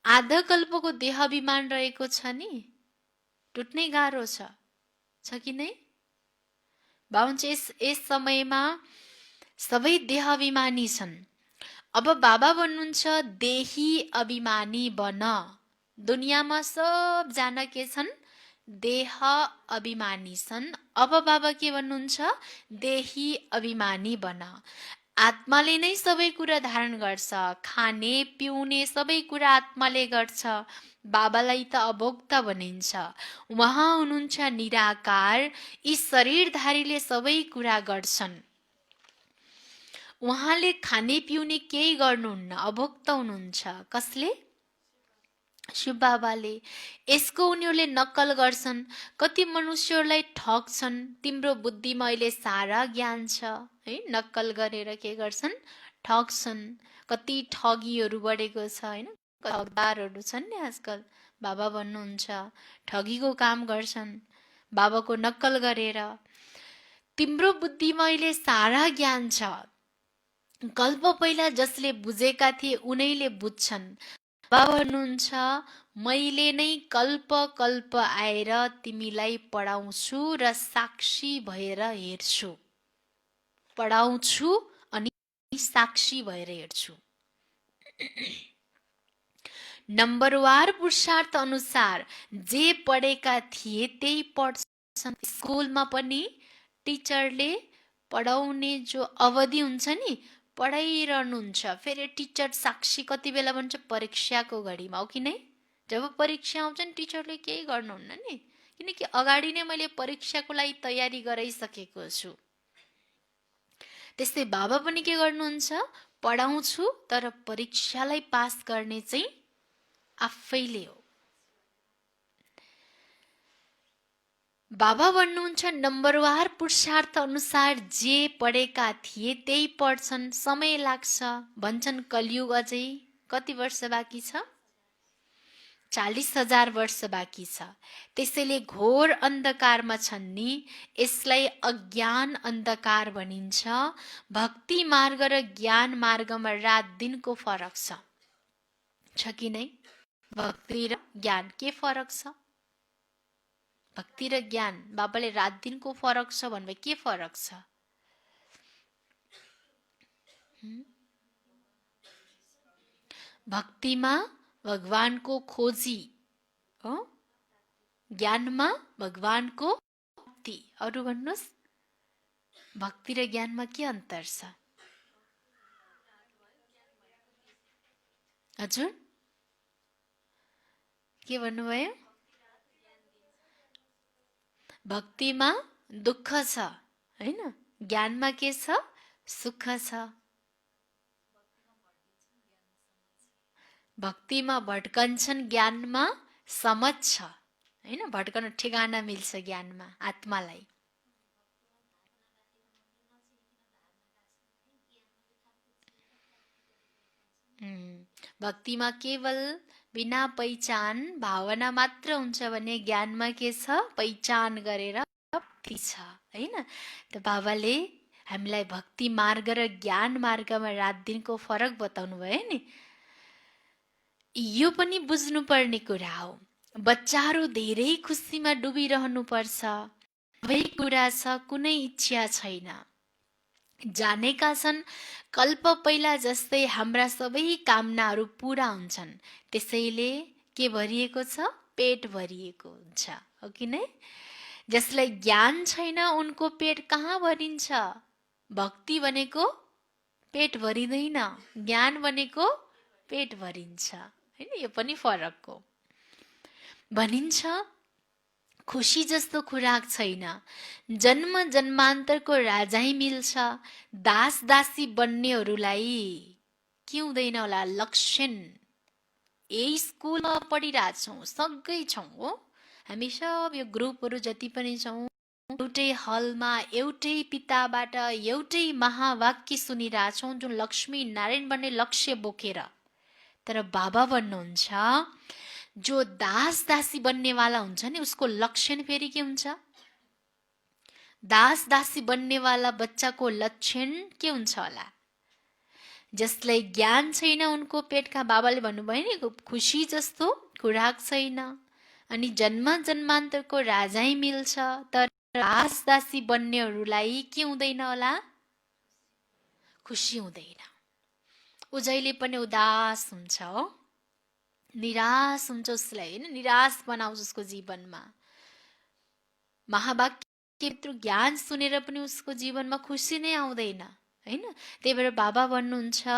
आधा कल्पको देहाभिमान रहेको छ नि, टुट्नै गाह्रो छ कि नै? बाबा यस समयमा सबै देहाभिमानी छन्। अब बाबा भन्नुहुन्छ देही अभिमानी बन। दुनियाँमा सबजना के छन्? देह अभिमानी छन्। अब बाबा के भन्नुहुन्छ? देही अभिमानी बन। आत्माले नै सबै कुरा धारण गर्छ। खाने पिउने सबै कुरा आत्माले गर्छ। बाबालाई त अभोक्ता भनिन्छ। उहाँ हुनुहुन्छ निराकार। यी शरीरधारीले सबै कुरा गर्छन्। उहाँले खाने पिउने केही गर्नुहुन्न, अभोक्ता हुनुहुन्छ। कसले? शिव बाबाले। यसको उनीहरूले नक्कल गर्छन्। कति मनुष्यहरूलाई ठग्छन्। तिम्रो बुद्धिमा अहिले सारा ज्ञान छ है, नक्कल गरेर के गर्छन्? ठग्छन्। कति ठगीहरू बढेको छ होइन, ठगदारहरू छन् नि आजकल। बाबा भन्नुहुन्छ ठगीको काम गर्छन् बाबाको नक्कल गरेर। तिम्रो बुद्धिमा अहिले सारा ज्ञान छ। कल्प पहिला जसले बुझेका थिए उनैले बुझ्छन्। बाबा भन्नुहुन्छ मैले नै कल्प कल्प आएर तिमीलाई पढाउँछु र साक्षी भएर हेर्छु। पढाउँछु अनि साक्षी भएर हेर्छु। नम्बरवार पुरुषार्थ अनुसार जे पढेका थिए त्यही पढ्छन्। स्कुलमा पनि टिचरले पढाउने जो अवधि हुन्छ नि, पढाइरहनुहुन्छ। फेरि टिचर साक्षी कति बेला भन्छ? परीक्षाको घडीमा, हो कि नै? जब परीक्षा आउँछ नि टिचरले केही गर्नुहुन्न नि, किनकि अगाडि नै मैले परीक्षाको लागि तयारी गराइसकेको छु। त्यस्तै बाबा पनि के गर्नुहुन्छ? पढाउँछु तर परीक्षालाई पास गर्ने चाहिँ आफैले हो। बाबा भन्नुहुन्छ नम्बरवार पुरुषार्थ अनुसार जे पढेका थिए त्यही पढ्छन्। समय लाग्छ भन्छन्। कलियुग अझै कति वर्ष बाँकी छ? 40,000 वर्ष बाँकी छ। त्यसैले घोर अन्धकारमा छन् नि, यसलाई अज्ञान अन्धकार भनिन्छ। भक्ति मार्ग र ज्ञान मार्गमा रात दिनको फरक छ कि नै? भक्ति र ज्ञान के फरक छ? भक्ति र ज्ञान, बाबाले रात दिनको फरक छ भन्नुभयो। के फरक छ? भक्तिमा भगवानको खोजी हो, ज्ञानमा भगवानको भक्ति। अरू भन्नुहोस्, भक्ति र ज्ञानमा के अन्तर छ? हजुर के भन्नुभयो? भक्तिमा दुःख छ हैन, ज्ञानमा के छ? सुख छ। भक्तिमा भट्कन्छन्, ज्ञानमा समझ छ हैन, भट्कन ठेगाना मिल्छ ज्ञानमा आत्मालाई। भक्तिमा केवल बिना पहिचान भावना मात्र हुन्छ भने ज्ञानमा के छ? पहिचान गरेर भक्ति छ हैन। त बाबाले हामीलाई भक्ति मार्ग र ज्ञान मार्गमा रात दिनको फरक बताउनु भयो नि। यो पनि बुझ्नुपर्ने कुरा हो। बच्चाहरू धेरै खुसीमा डुबिरहनु पर्छ, सबै कुरा छ, कुनै इच्छा छैन। जानेका छन् कल्प पहिला जस्तै हाम्रा सबै कामनाहरू पूरा हुन्छन्, त्यसैले के भरिएको छ? पेट भरिएको हुन्छ, हो कि नै? जसलाई ज्ञान छैन उनको पेट कहाँ भरिन्छ? भक्ति भनेको पेट भरिँदैन, ज्ञान भनेको पेट भरिन्छ हैन। यो पनि फरक हो। भनिन्छ खुसी जस्तो खुराक छैन, जन्म जन्मान्तरको राजाई मिल्छ, दास दासी बन्नेहरूलाई के हुँदैन होला? लक्षण। यही स्कुलमा पढिरहेछौँ, सँगै छौँ हो हामी सब, यो ग्रुपहरू जति पनि छौँ, एउटै हलमा एउटै पिताबाट एउटै महावाक्य सुनिरहेछौँ, जुन लक्ष्मी नारायण बन्ने लक्ष्य बोकेर। तर बाबा भन्नुहुन्छ जो दास दासी बन्नेवाला हुन्छ नि उसको लक्षण फेरि के हुन्छ? दास दासी बन्नेवाला बच्चाको लक्षण के हुन्छ होला? जसलाई ज्ञान छैन उनको पेटका, बाबाले भन्नुभयो नि खुसी जस्तो खुराक छैन, अनि जन्म जन्मान्तरको राजाई मिल्छ, तर दास दासी बन्नेहरूलाई के हुँदैन होला? खुसी हुँदैन। ऊ जहिले पनि उदास हुन्छ हो, निराश हुन्छ उसलाई होइन, निराश बनाउँछ उसको जीवनमा। महावाक्य ज्ञान सुनेर पनि उसको जीवनमा खुसी नै आउँदैन हैन। त्यही भएर बाबा भन्नुहुन्छ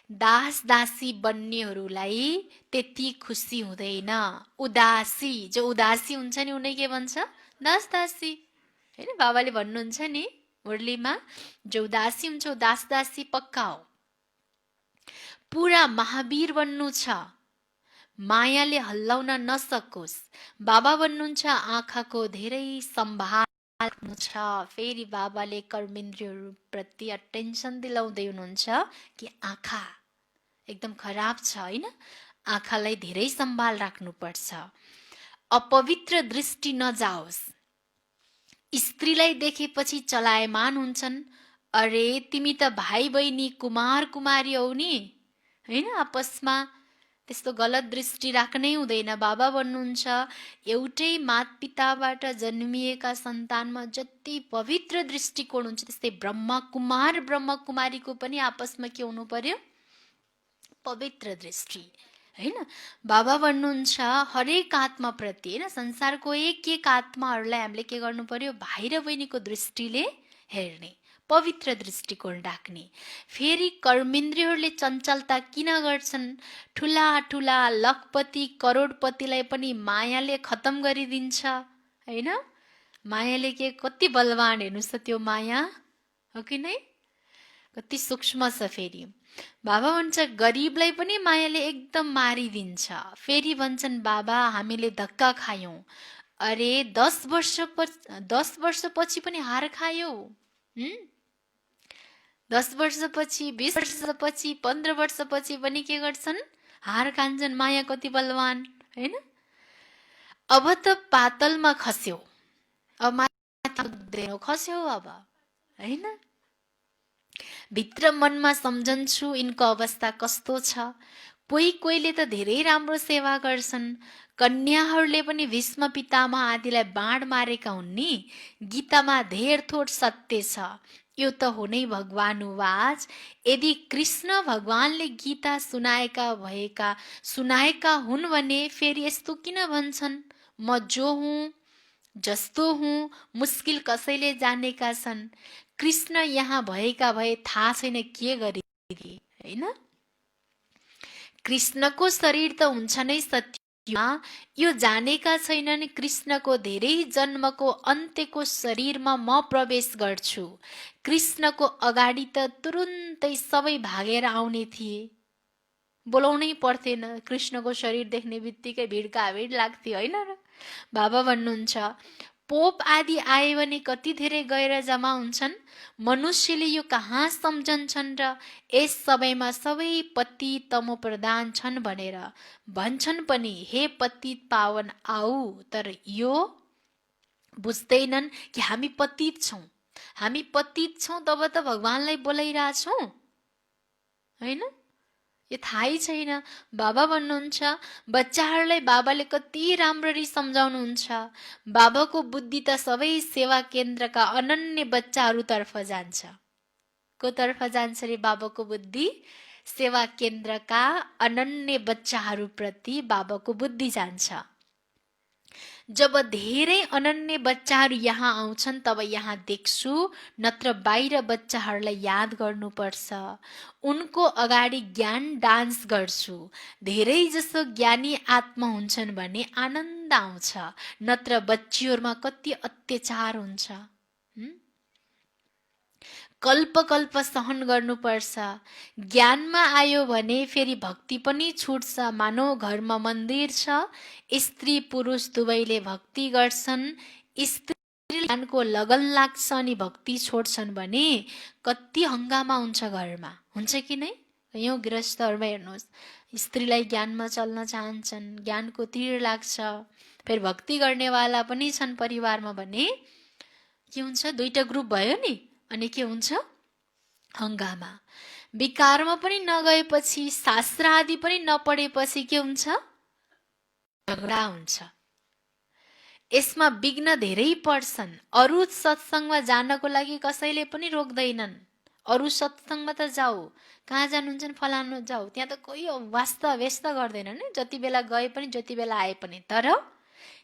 दास दासी बन्नेहरूलाई त्यति खुसी हुँदैन। उदासी, जो उदासी हुन्छ नि उनी के भन्छ? दास दासी हैन। बाबाले भन्नुहुन्छ नि मुरलीमा, जो उदासी हुन्छ ऊ दास दासी पक्का हो। पुरा महावीर बन्नु छ, मायाले हल्लाउन नसकोस्। बाबा भन्नुहुन्छ आँखाको धेरै सम्भाल छ। फेरि बाबाले कर्मेन्द्रियहरू प्रति अटेन्सन दिलाउँदै हुनुहुन्छ कि आँखा एकदम खराब छ होइन, आँखालाई धेरै सम्भाल राख्नुपर्छ, अपवित्र दृष्टि नजाओस्। स्त्रीलाई देखेपछि चलायमान हुन्छन्, अरे तिमी त भाइ बहिनी कुमार कुमारी हौ नि होइन, आपसमा त्यस्तो गलत दृष्टि राख्नै हुँदैन। बाबा भन्नुहुन्छ एउटै मातपिताबाट जन्मिएका सन्तानमा जति पवित्र दृष्टिकोण हुन्छ त्यस्तै ब्रह्म कुमार ब्रह्म कुमारीको पनि आपसमा के हुनु पर्यो? पवित्र दृष्टि हैन। बाबा भन्नुहुन्छ हरेक आत्मा प्रति हैन, संसारको एक एक आत्माहरूलाई हामीले के गर्नु पर्यो? भाइ र बहिनीको दृष्टिले हेर्ने, पवित्र दृष्टिकोण राख्ने। फेरि कर्मेन्द्रियहरूले चञ्चलता किन गर्छन्? ठुला ठुला लखपति करोडपतिलाई पनि मायाले खतम गरिदिन्छ हैन। मायाले के कति बलवान हेर्नुहोस् त त्यो माया, हो कि नै? कति सूक्ष्म छ। फेरि बाबा भन्छ गरिबलाई पनि मायाले एकदम मारिदिन्छ। फेरि भन्छन् बाबा हामीले धक्का खायौँ, अरे 10 वर्षपछि पनि हार खायौ, 10 वर्षपछि 20 वर्षपछि 15 वर्षपछि पनि के गर्छन्? हार खान्छन्। माया कति बलवान हैन। अब त पातलमा खस्यौ, अब माथि खस्यौ अब हैन। भित्र मनमा सम्झन्छु यिनको अवस्था कस्तो छ। कोहीले त धेरै राम्रो सेवा गर्छन्। कन्याहरूले पनि भीष्म पितामह आदिलाई बाण मारेका हुन् नि। गीतामा धेर थोर सत्य छ। यो त हो नै भगवानुवाच। यदि कृष्ण भगवानले गीता सुनाएका हुन् भने फेरि यस्तो किन भन्छन्? म जो हुँ जस्तो हुँ मुस्किल कसैले जानेका छन्। कृष्ण यहाँ भएका भए थाहा छैन के गरिदिए हैन। कृष्णको शरीर त हुन्छ नै सत्य, यो जानेका छैनन् कृष्णको धेरै जन्मको अन्त्यको शरीरमा म प्रवेश गर्छु। कृष्णको अगाडि त तुरुन्तै सबै भागेर आउने थिए, बोलाउनै पर्थेन। कृष्णको शरीर देख्ने बित्तिकै भिडका भिड लाग्थ्यो होइन र? बाबा भन्नुहुन्छ पोप आदि आए भने कति धेरै गएर जम्मा हुन्छन्। मनुष्यले यो कहाँ सम्झन्छन् र यस सबैमा सबै पतित तमो प्रधान छन् भनेर भन्छन् पनि, हे पतित पावन आऊ। तर यो बुझ्दैनन् कि हामी पतित छौँ। हामी पतित छौँ तब त भगवानलाई बोलाइरहेछौँ होइन? यो थाहै छैन। बाबा भन्नुहुन्छ बच्चाहरूलाई बाबाले कति राम्ररी सम्झाउनुहुन्छ। बाबाको बुद्धि त सबै सेवा केन्द्रका अनन्य बच्चाहरूतर्फ जान्छ। को तर्फ जान्छ रे बाबाको बुद्धि? सेवा केन्द्रका अनन्य बच्चाहरूप्रति बाबाको बुद्धि जान्छ। जब धेरै अनन्य बच्चाहरू यहाँ आउँछन् तब यहाँ देख्छु, नत्र बाहिर बच्चाहरूलाई याद गर्नुपर्छ। उनको अगाडि ज्ञान डान्स गर्छु। धेरै जसो ज्ञानी आत्मा हुन्छन् भने आनन्द आउँछ, नत्र बच्चीहरूमा कति अत्याचार हुन्छ। कल्प कल्प सहन गर्नुपर्छ। ज्ञानमा आयो भने फेरि भक्ति पनि छुट्छ। मानौ घरमा मन्दिर छ, स्त्री पुरुष दुवैले भक्ति गर्छन्, स्त्री ज्ञानको लगन लाग्छ अनि भक्ति छोड्छन् भने कति हङ्गामा हुन्छ घरमा, हुन्छ कि नै? यो गृहस्थहरूमा हेर्नुहोस्, स्त्रीलाई ज्ञानमा चल्न चाहन्छन्, ज्ञानको तीर लाग्छ, फेरि भक्ति गर्नेवाला पनि छन् परिवारमा भने के हुन्छ? दुईटा ग्रुप भयो नि, अनि के हुन्छ? हङ्गामा। विकारमा पनि नगएपछि, शास्त्र आदि पनि नपढेपछि के हुन्छ? झगडा हुन्छ। यसमा विघ्न धेरै पर्छन्। अरू सत्सङ्गमा जानको लागि कसैले पनि रोक्दैनन्। अरू सत्सङ्गमा त जाऊ, कहाँ जानुहुन्छ? फलानु जाऊ, त्यहाँ त कोही वास्ता व्यस्त गर्दैनन्, जति बेला गए पनि जति बेला आए पनि। तर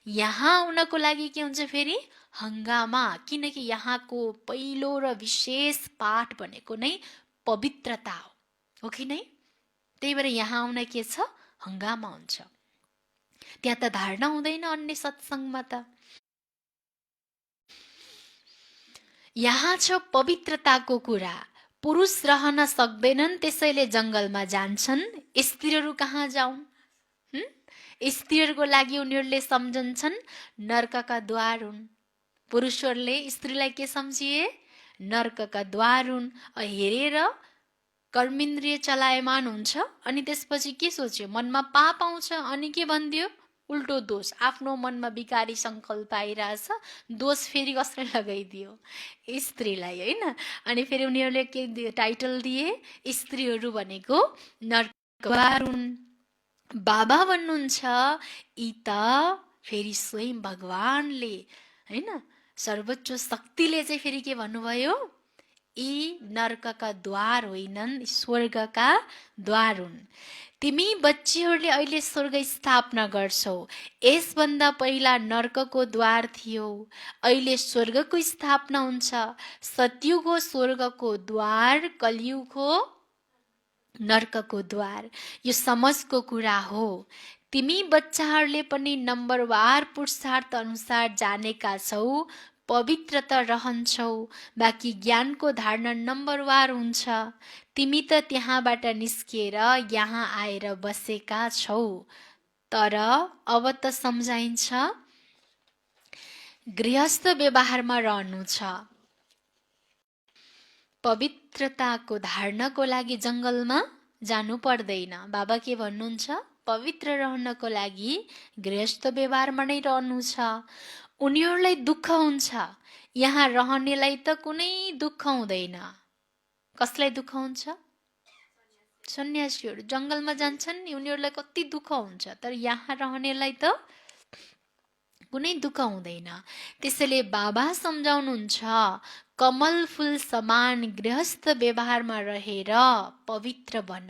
यहाँ आउनको लागि के हुन्छ? फेरि हङ्गामा। किनकि यहाँको पहिलो र विशेष पाठ भनेको नै पवित्रता हो कि नै? त्यही भएर यहाँ आउन के छ? हङ्गामा हुन्छ। त्यहाँ त धारणा हुँदैन अन्य सत्सङ्गमा त। यहाँ छ पवित्रताको कुरा। पुरुष रहन सक्दैनन्, त्यसैले जङ्गलमा जान्छन्। स्त्रीहरू कहाँ जाउन्? स्त्रीहरूको लागि उनीहरूले सम्झन्छन् नर्कका द्वार हुन्। पुरुषहरूले स्त्रीलाई के सम्झिए? नर्कका द्वार हुन्। हेरेर कर्मेन्द्रिय चलायमान हुन्छ अनि त्यसपछि के सोच्यो? मनमा पाप आउँछ अनि के भनिदियो? उल्टो दोष। आफ्नो मनमा विकारी सङ्कल्प आइरहेछ, दोष फेरि कसले लगाइदियो? स्त्रीलाई होइन? अनि फेरि उनीहरूले के टाइटल दिए? स्त्रीहरू भनेको नर्कका द्वार हुन्। बाबा भन्नुहुन्छ यी त फेरि स्वयं भगवानले होइन, सर्वोच्च शक्तिले चाहिँ फेरि के भन्नुभयो? यी नर्कका द्वार होइनन्, स्वर्गका द्वार हुन्। तिमी बच्चीहरूले अहिले स्वर्ग स्थापना गर्छौ। यसभन्दा पहिला नर्कको द्वार थियो, अहिले स्वर्गको स्थापना हुन्छ। सत्युगको स्वर्गको द्वार, कलियुगको नर्कको द्वार। यो समझको कुरा हो। तिमी बच्चाहरूले पनि नम्बरवार पुरुषार्थ अनुसार जानेका छौ, पवित्र त रहन्छौ, बाँकी ज्ञानको धारणा नम्बरवार हुन्छ। तिमी त त्यहाँबाट निस्किएर यहाँ आएर बसेका छौ। तर अब त सम्झाइन्छ गृहस्थ व्यवहारमा रहनु छ। पवित्रताको धारणको लागि जङ्गलमा जानु पर्दैन। बाबा के भन्नुहुन्छ? पवित्र रहनको लागि गृहस्थ व्यवहारमा नै रहनु छ। उनीहरूलाई दुःख हुन्छ, यहाँ रहनेलाई त कुनै दुःख हुँदैन। कसलाई दुःख हुन्छ? सन्यासीहरू जङ्गलमा जान्छन् नि, उनीहरूलाई कति दुःख हुन्छ, तर यहाँ रहनेलाई त कुनै दुःख हुँदैन। त्यसैले बाबा सम्झाउनुहुन्छ कमल फुल समान गृहस्थ व्यवहारमा रहेर पवित्र बन।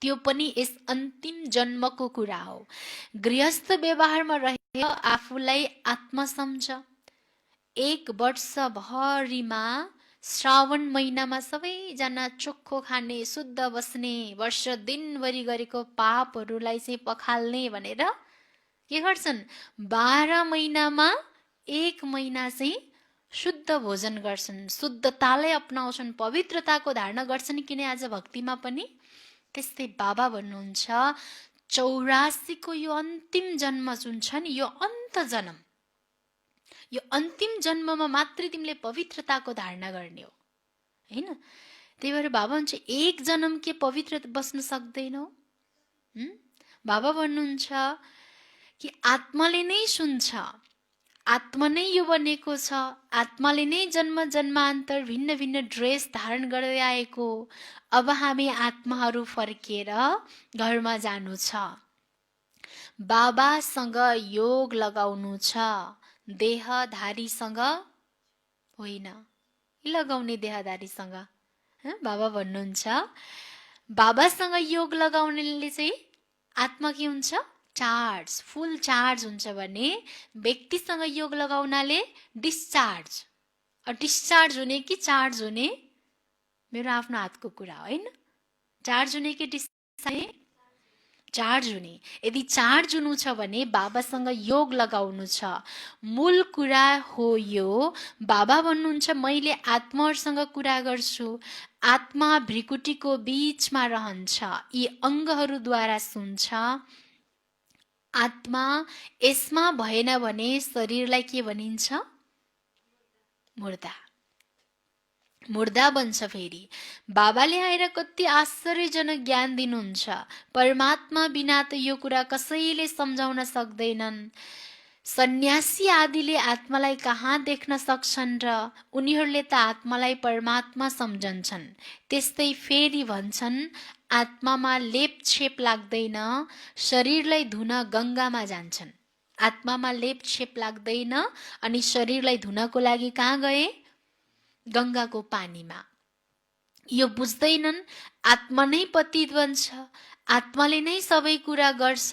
त्यो पनि यस अन्तिम जन्मको कुरा हो। गृहस्थ व्यवहारमा रहेर आफूलाई आत्मा सम्झ। 1 वर्षभरिमा श्रावण महिनामा सबैजना चोखो खाने, शुद्ध बस्ने, वर्ष दिनभरि गरेको पापहरूलाई चाहिँ पखाल्ने भनेर के गर्छन्? 12 महिनामा 1 महिना चाहिँ शुद्ध भोजन गर्छन्, शुद्धतालाई अपनाउँछन्, पवित्रताको धारणा गर्छन् कि नै आज भक्तिमा पनि। त्यस्तै बाबा भन्नुहुन्छ 84 को यो अन्तिम जन्म जुन छ नि, यो अन्त जन्म, यो अन्तिम जन्ममा मात्रै तिमीले पवित्रताको धारणा गर्ने हो, हैन? त्यही भएर बाबा भन्छ एक जन्म के पवित्र बस्न सक्दैनौ? बाबा भन्नुहुन्छ कि आत्माले नै सुन्छ, आत्मा नै यो बनेको छ, आत्माले नै जन्म जन्मान्तर भिन्न भिन्न ड्रेस धारण गर्दै आएको। अब हामी आत्माहरू फर्केर घरमा जानु छ, बाबासँग योग लगाउनु छ, देहधारीसँग होइन। लगाउने देहधारीसँग बाबा भन्नुहुन्छ बाबासँग योग लगाउनेले चाहिँ आत्मा के हुन्छ? चार्ज, फुल चार्ज हुन्छ भने व्यक्तिसँग योग लगाउनाले डिस्चार्ज। डिस्चार्ज हुने कि चार्ज हुने मेरो आफ्नो हातको कुरा होइन। चार्ज हुने कि डिस्चार्ज? चार्ज हुने। यदि चार्ज हुनु छ भने बाबासँग योग लगाउनु छ। मूल कुरा हो यो। बाबा भन्नुहुन्छ मैले आत्माहरूसँग कुरा गर्छु, आत्मा भ्रिकुटीको बीचमा रहन्छ, यी अङ्गहरूद्वारा सुन्छ। आत्मा यसमा भएन भने शरीरलाई के भनिन्छ? मुर्दा। मुर्दा बन्छ। फेरि बाबाले आएर कति आश्चर्यजनक ज्ञान दिनुहुन्छ। परमात्मा बिना त यो कुरा कसैले सम्झाउन सक्दैनन्। सन्यासी आदिले आत्मालाई कहाँ देख्न सक्छन् र उनीहरूले त आत्मालाई परमात्मा सम्झन्छन्। त्यस्तै फेरि भन्छन् आत्मामा लेपछेप लाग्दैन, शरीरलाई धुन गङ्गामा जान्छन्। आत्मामा लेपछेप लाग्दैन अनि शरीरलाई धुनको लागि कहाँ गए? गङ्गाको पानीमा। यो बुझ्दैनन्। आत्मा नै पतित बन्छ, आत्माले नै सबै कुरा गर्छ।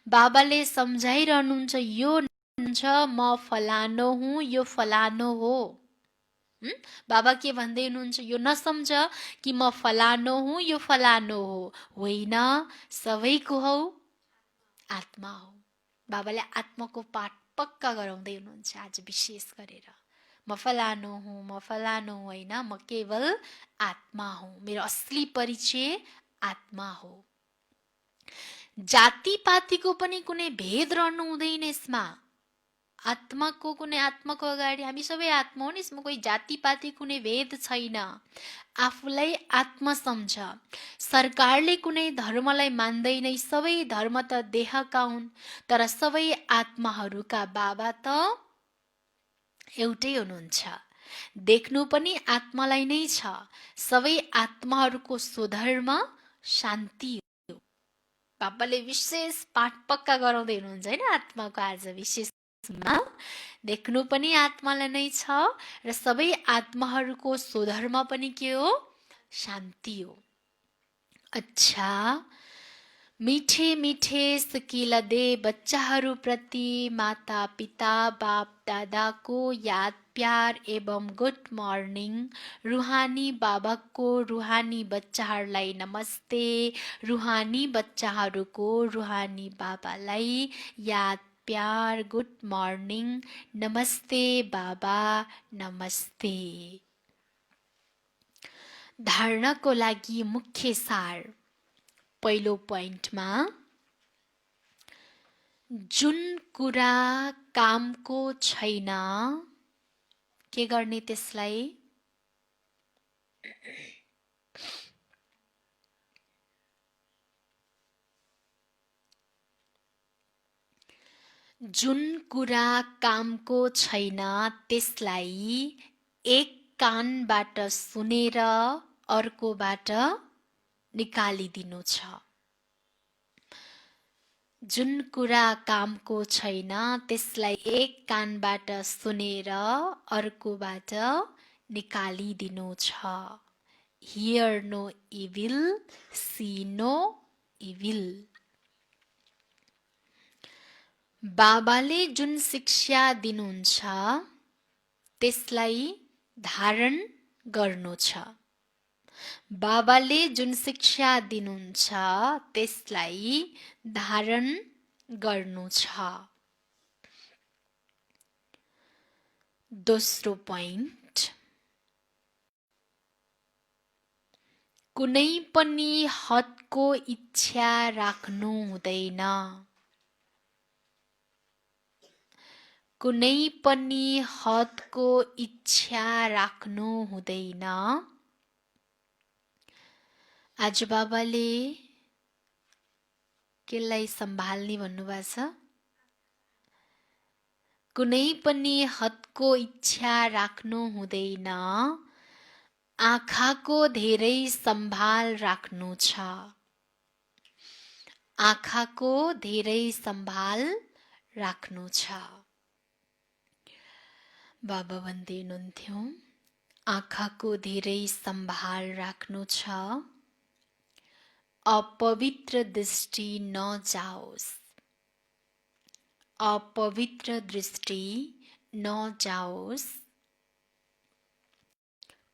बाबाले सम्झाइरहनुहुन्छ यो हुन्छ म फलानो हुँ, यो फलानो हो। बाबा के भन्दै हुनुहुन्छ? यो नसम्झ कि म फलानो हुँ, यो फलानो हो। होइन, सबैको हौ, आत्मा हो। बाबाले आत्माको पाठ पक्का गराउँदै हुनुहुन्छ आज विशेष गरेर। म फलानो हुँ, म फलानो होइन, म केवल आत्मा हुँ। मेरो असली परिचय आत्मा हो। जातिपातीको पनि कुनै भेद रहनु हुँदैन यसमा। आत्माको कुनै आत्माको अगाडि हामी सबै आत्मा हो नि, यसमा कोही जातिपाती कुनै भेद छैन। आफूलाई आत्मा सम्झ। सरकारले कुनै धर्मलाई मान्दैन, सबै धर्म त देहका हुन्, तर सबै आत्माहरूका बाबा त एउटै हुनुहुन्छ। देख्नु पनि आत्मालाई नै छ। सबै आत्माहरूको स्वधर्म शान्ति हो। बाबाले विशेष पाठ पक्का गराउँदै हुनुहुन्छ होइन आत्माको आज विशेष। देख्नु पनि आत्मालाई नै छ र सबै आत्माहरूको स्वधर्म पनि के हो? शान्ति हो। अच्छा, मिठे मिठे सिकिला दे बच्चाहरू प्रति माता पिता बाप दादाको याद प्यार एवं गुड मर्निङ। रुहानी बाबाको रुहानी बच्चाहरूलाई नमस्ते। रुहानी बच्चाहरूको रुहानी बाबालाई याद प्यार गुड मर्निङ। नमस्ते बाबा, नमस्ते। धारणाको लागि मुख्य सार। पहिलो पोइन्टमा जुन कुरा कामको छैन के गर्ने त्यसलाई? जुन कुरा कामको छैन त्यसलाई एक कानबाट सुनेर अर्कोबाट निकालिदिनु छ। जुन कुरा कामको छैन त्यसलाई एक कानबाट सुनेर अर्कोबाट निकालिदिनु छ। Hear no evil, see no evil. बाबाले जुन शिक्षा दिनुहुन्छ त्यसलाई धारण गर्नु छ। बाबाले जुन शिक्षा दिनुहुन्छ त्यसलाई धारण गर्नु छ। दोस्रो पोइन्ट, कुनै पनि हदको इच्छा राख्नु हुँदैन। कुनै पनि हदको इच्छा राख्नु हुँदैन। आज बाबाले केलाई सम्हाल्ने भन्नुभएको छ? कुनै पनि हदको इच्छा राख्नु हुँदैन। आँखाको धेरै सम्भाल राख्नु छ। आँखाको धेरै सम्भाल राख्नु छ। बाबा भन्दै हुनुहुन्थ्यो, आँखाको धेरै सम्भाल राख्नु छ। अपवित्र दृष्टि नजाओस्। अपवित्र दृष्टि नजाओस्।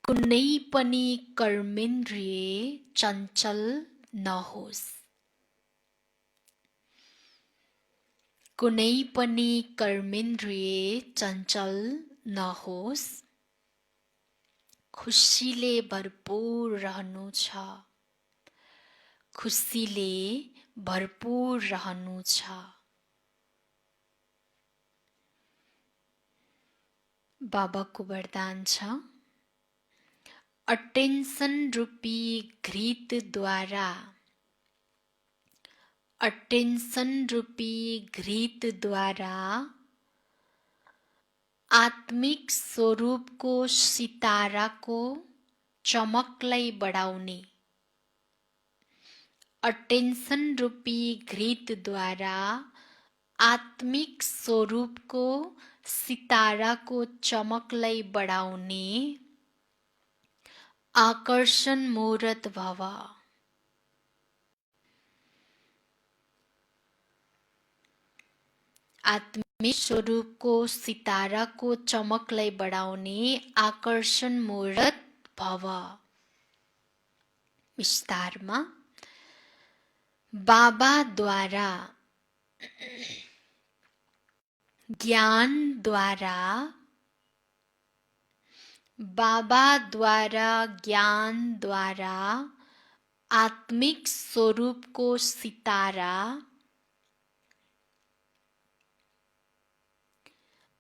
कुनै पनि कर्मेन्द्रिय चञ्चल नहोस्। कुनै पनि कर्मेन्द्रिय चञ्चल नहोस्। खुसीले भरपूर रहनु छ। खुसीले भरपूर रहनु छ। बाबाको वरदान छ, अटेन्सन रूपी घृतद्वारा, अटेन्सन रूपी घृतद्वारा आत्मिक स्वरूपको सिताराको चमकलाई बढाउने। अटेन्सन रूपी घृतद्वारा आत्मिक स्वरूपको सिताराको चमकलाई बढाउने आकर्षण मूर्त भव। आत्मिक स्वरूपको सिताराको चमकलाई बढाउने आकर्षण मूर्त भव। विस्तारमा, बाबाद्वारा, ज्ञानद्वारा, बाबाद्वारा ज्ञानद्वारा आत्मिक स्वरूपको सितारा,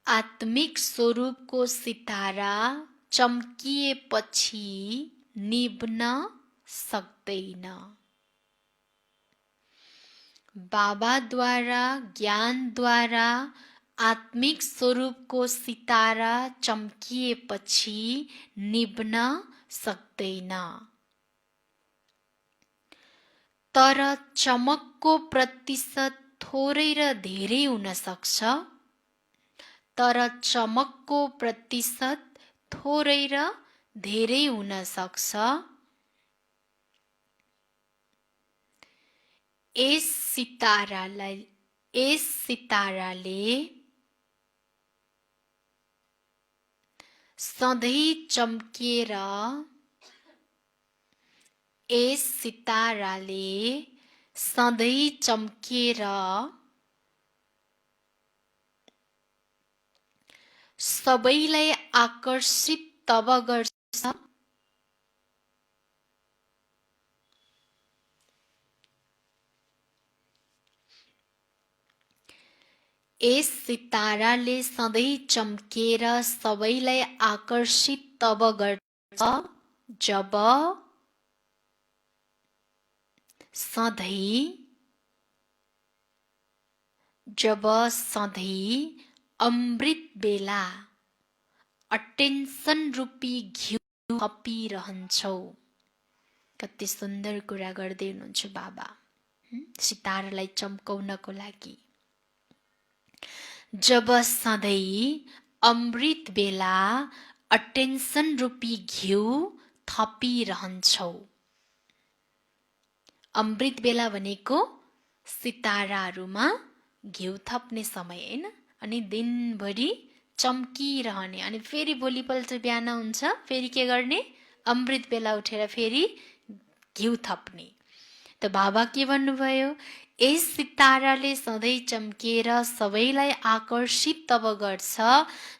आत्मिक स्वरूपको सितारा चम्किएपछि निभ्न सक्दैन। बाबाद्वारा ज्ञानद्वारा आत्मिक स्वरूपको सितारा चम्किएपछि निभ्न सक्दैन। तर चमकको प्रतिशत थोरै र धेरै हुन सक्छ। तर चमकको प्रतिशत थोरै र धेरै हुन सक्छ। यस सिताराले सधैँ चम्किएर, यस सिताराले सधैँ चम्किएर सबैलाई आकर्षित तब गर्छ यस सिताराले सधैँ चम्केर सबैलाई आकर्षित तब गर्छ जब सधैँ अमृत बेला अटेन्सन रूपी घिउ थपिरहन्छौ। कति सुन्दर कुरा गर्दै हुनुहुन्छ बाबा सितारालाई चम्काउनको लागि। जब सधैँ अमृत बेला अटेन्सन रूपी घिउ थपिरहन्छौ। अमृत बेला भनेको सिताराहरूमा घिउ थप्ने समय हैन, अनि दिनभरि चम्किरहने। अनि फेरि भोलिपल्ट बिहान हुन्छ, फेरि के गर्ने? अमृत बेला उठेर फेरि घिउ थप्ने। त बाबा के भन्नुभयो? यस सिताराले सधैँ चम्किएर सबैलाई आकर्षित तब गर्छ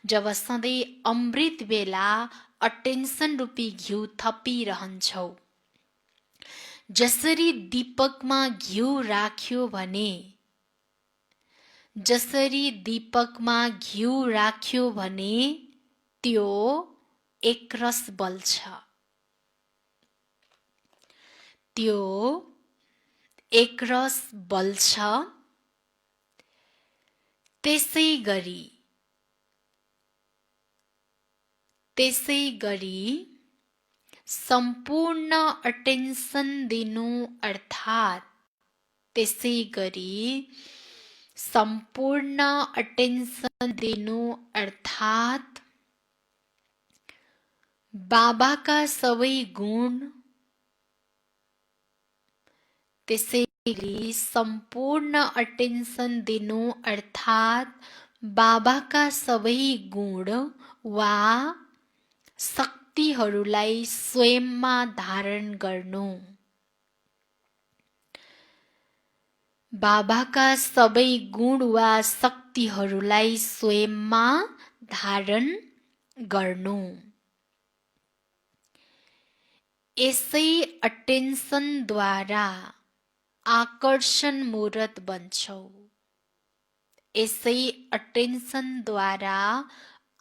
जब सधैँ अमृत बेला अटेन्सन रूपी घिउ थपिरहन्छौ। जसरी दीपकमा घिउ राख्यो भने, जसरी दीपकमा घिउ राख्यो भने त्यो एकरस बल्छ, त्यो एकरस बल्छ। त्यसै गरी सम्पूर्ण अटेन्सन दिनु अर्थात्, त्यसै गरी सम्पूर्ण अटेन्सन दिनु अर्थात् बाबाका सबै गुण, त्यसै गरी सम्पूर्ण अटेन्सन दिनु अर्थात् बाबाका सबै गुण वा शक्तिहरूलाई स्वयंमा धारण गर्नु। बाबाका सबै गुण वा शक्तिहरूलाई स्वयंमा धारण गर्नु। यसै अटेन्सनद्वारा आकर्षण मूर्त बन्छौ। यसै अटेन्सनद्वारा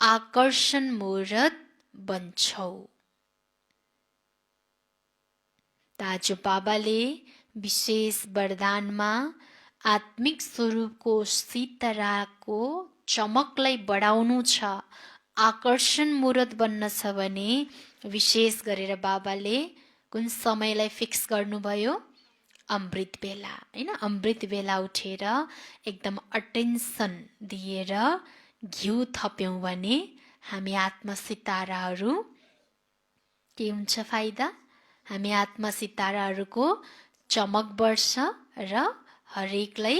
आकर्षण मूर्त बन्छौ। दाजु बाबाले विशेष वरदानमा आत्मिक स्वरूपको सिताराको चमकलाई बढाउनु छ, आकर्षण मूर्त बन्न छ भने विशेष गरेर बाबाले कुन समयलाई फिक्स गर्नुभयो? अमृत बेला, हैन? अमृत बेला उठेर एकदम अटेन्सन दिएर घिउ थप्यौं भने हामी आत्मा सिताराहरू के हुन्छ फाइदा? हामी आत्मा सिताराहरूको चमक बढ्छ र हरेकलाई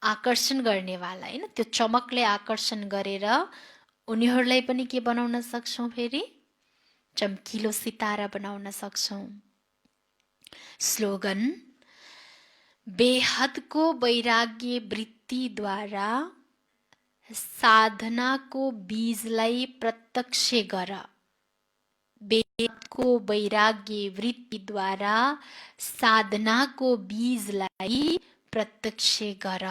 आकर्षण गर्नेवाला, हैन? त्यो चमकले आकर्षण गरेर उनीहरूलाई पनि के बनाउन सक्छौं? फेरि चम्किलो सितारा बनाउन सक्छौं। स्लोगन: बेहदको वैराग्य वृत्तिद्वारा साधनाको बीजलाई प्रत्यक्ष गर। बेहदको वैराग्य वृत्तिद्वारा साधनाको बीजलाई प्रत्यक्ष गर।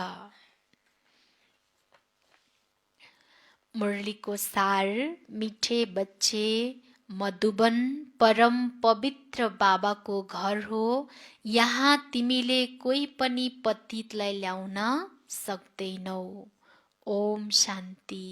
मुरलीको सार: मीठे बच्चे, मधुबन परम पवित्र बाबाको घर हो। यहाँ तिमीले कोही पनि पतितलाई ल्याउन सक्दैनौ। ओम शान्ति।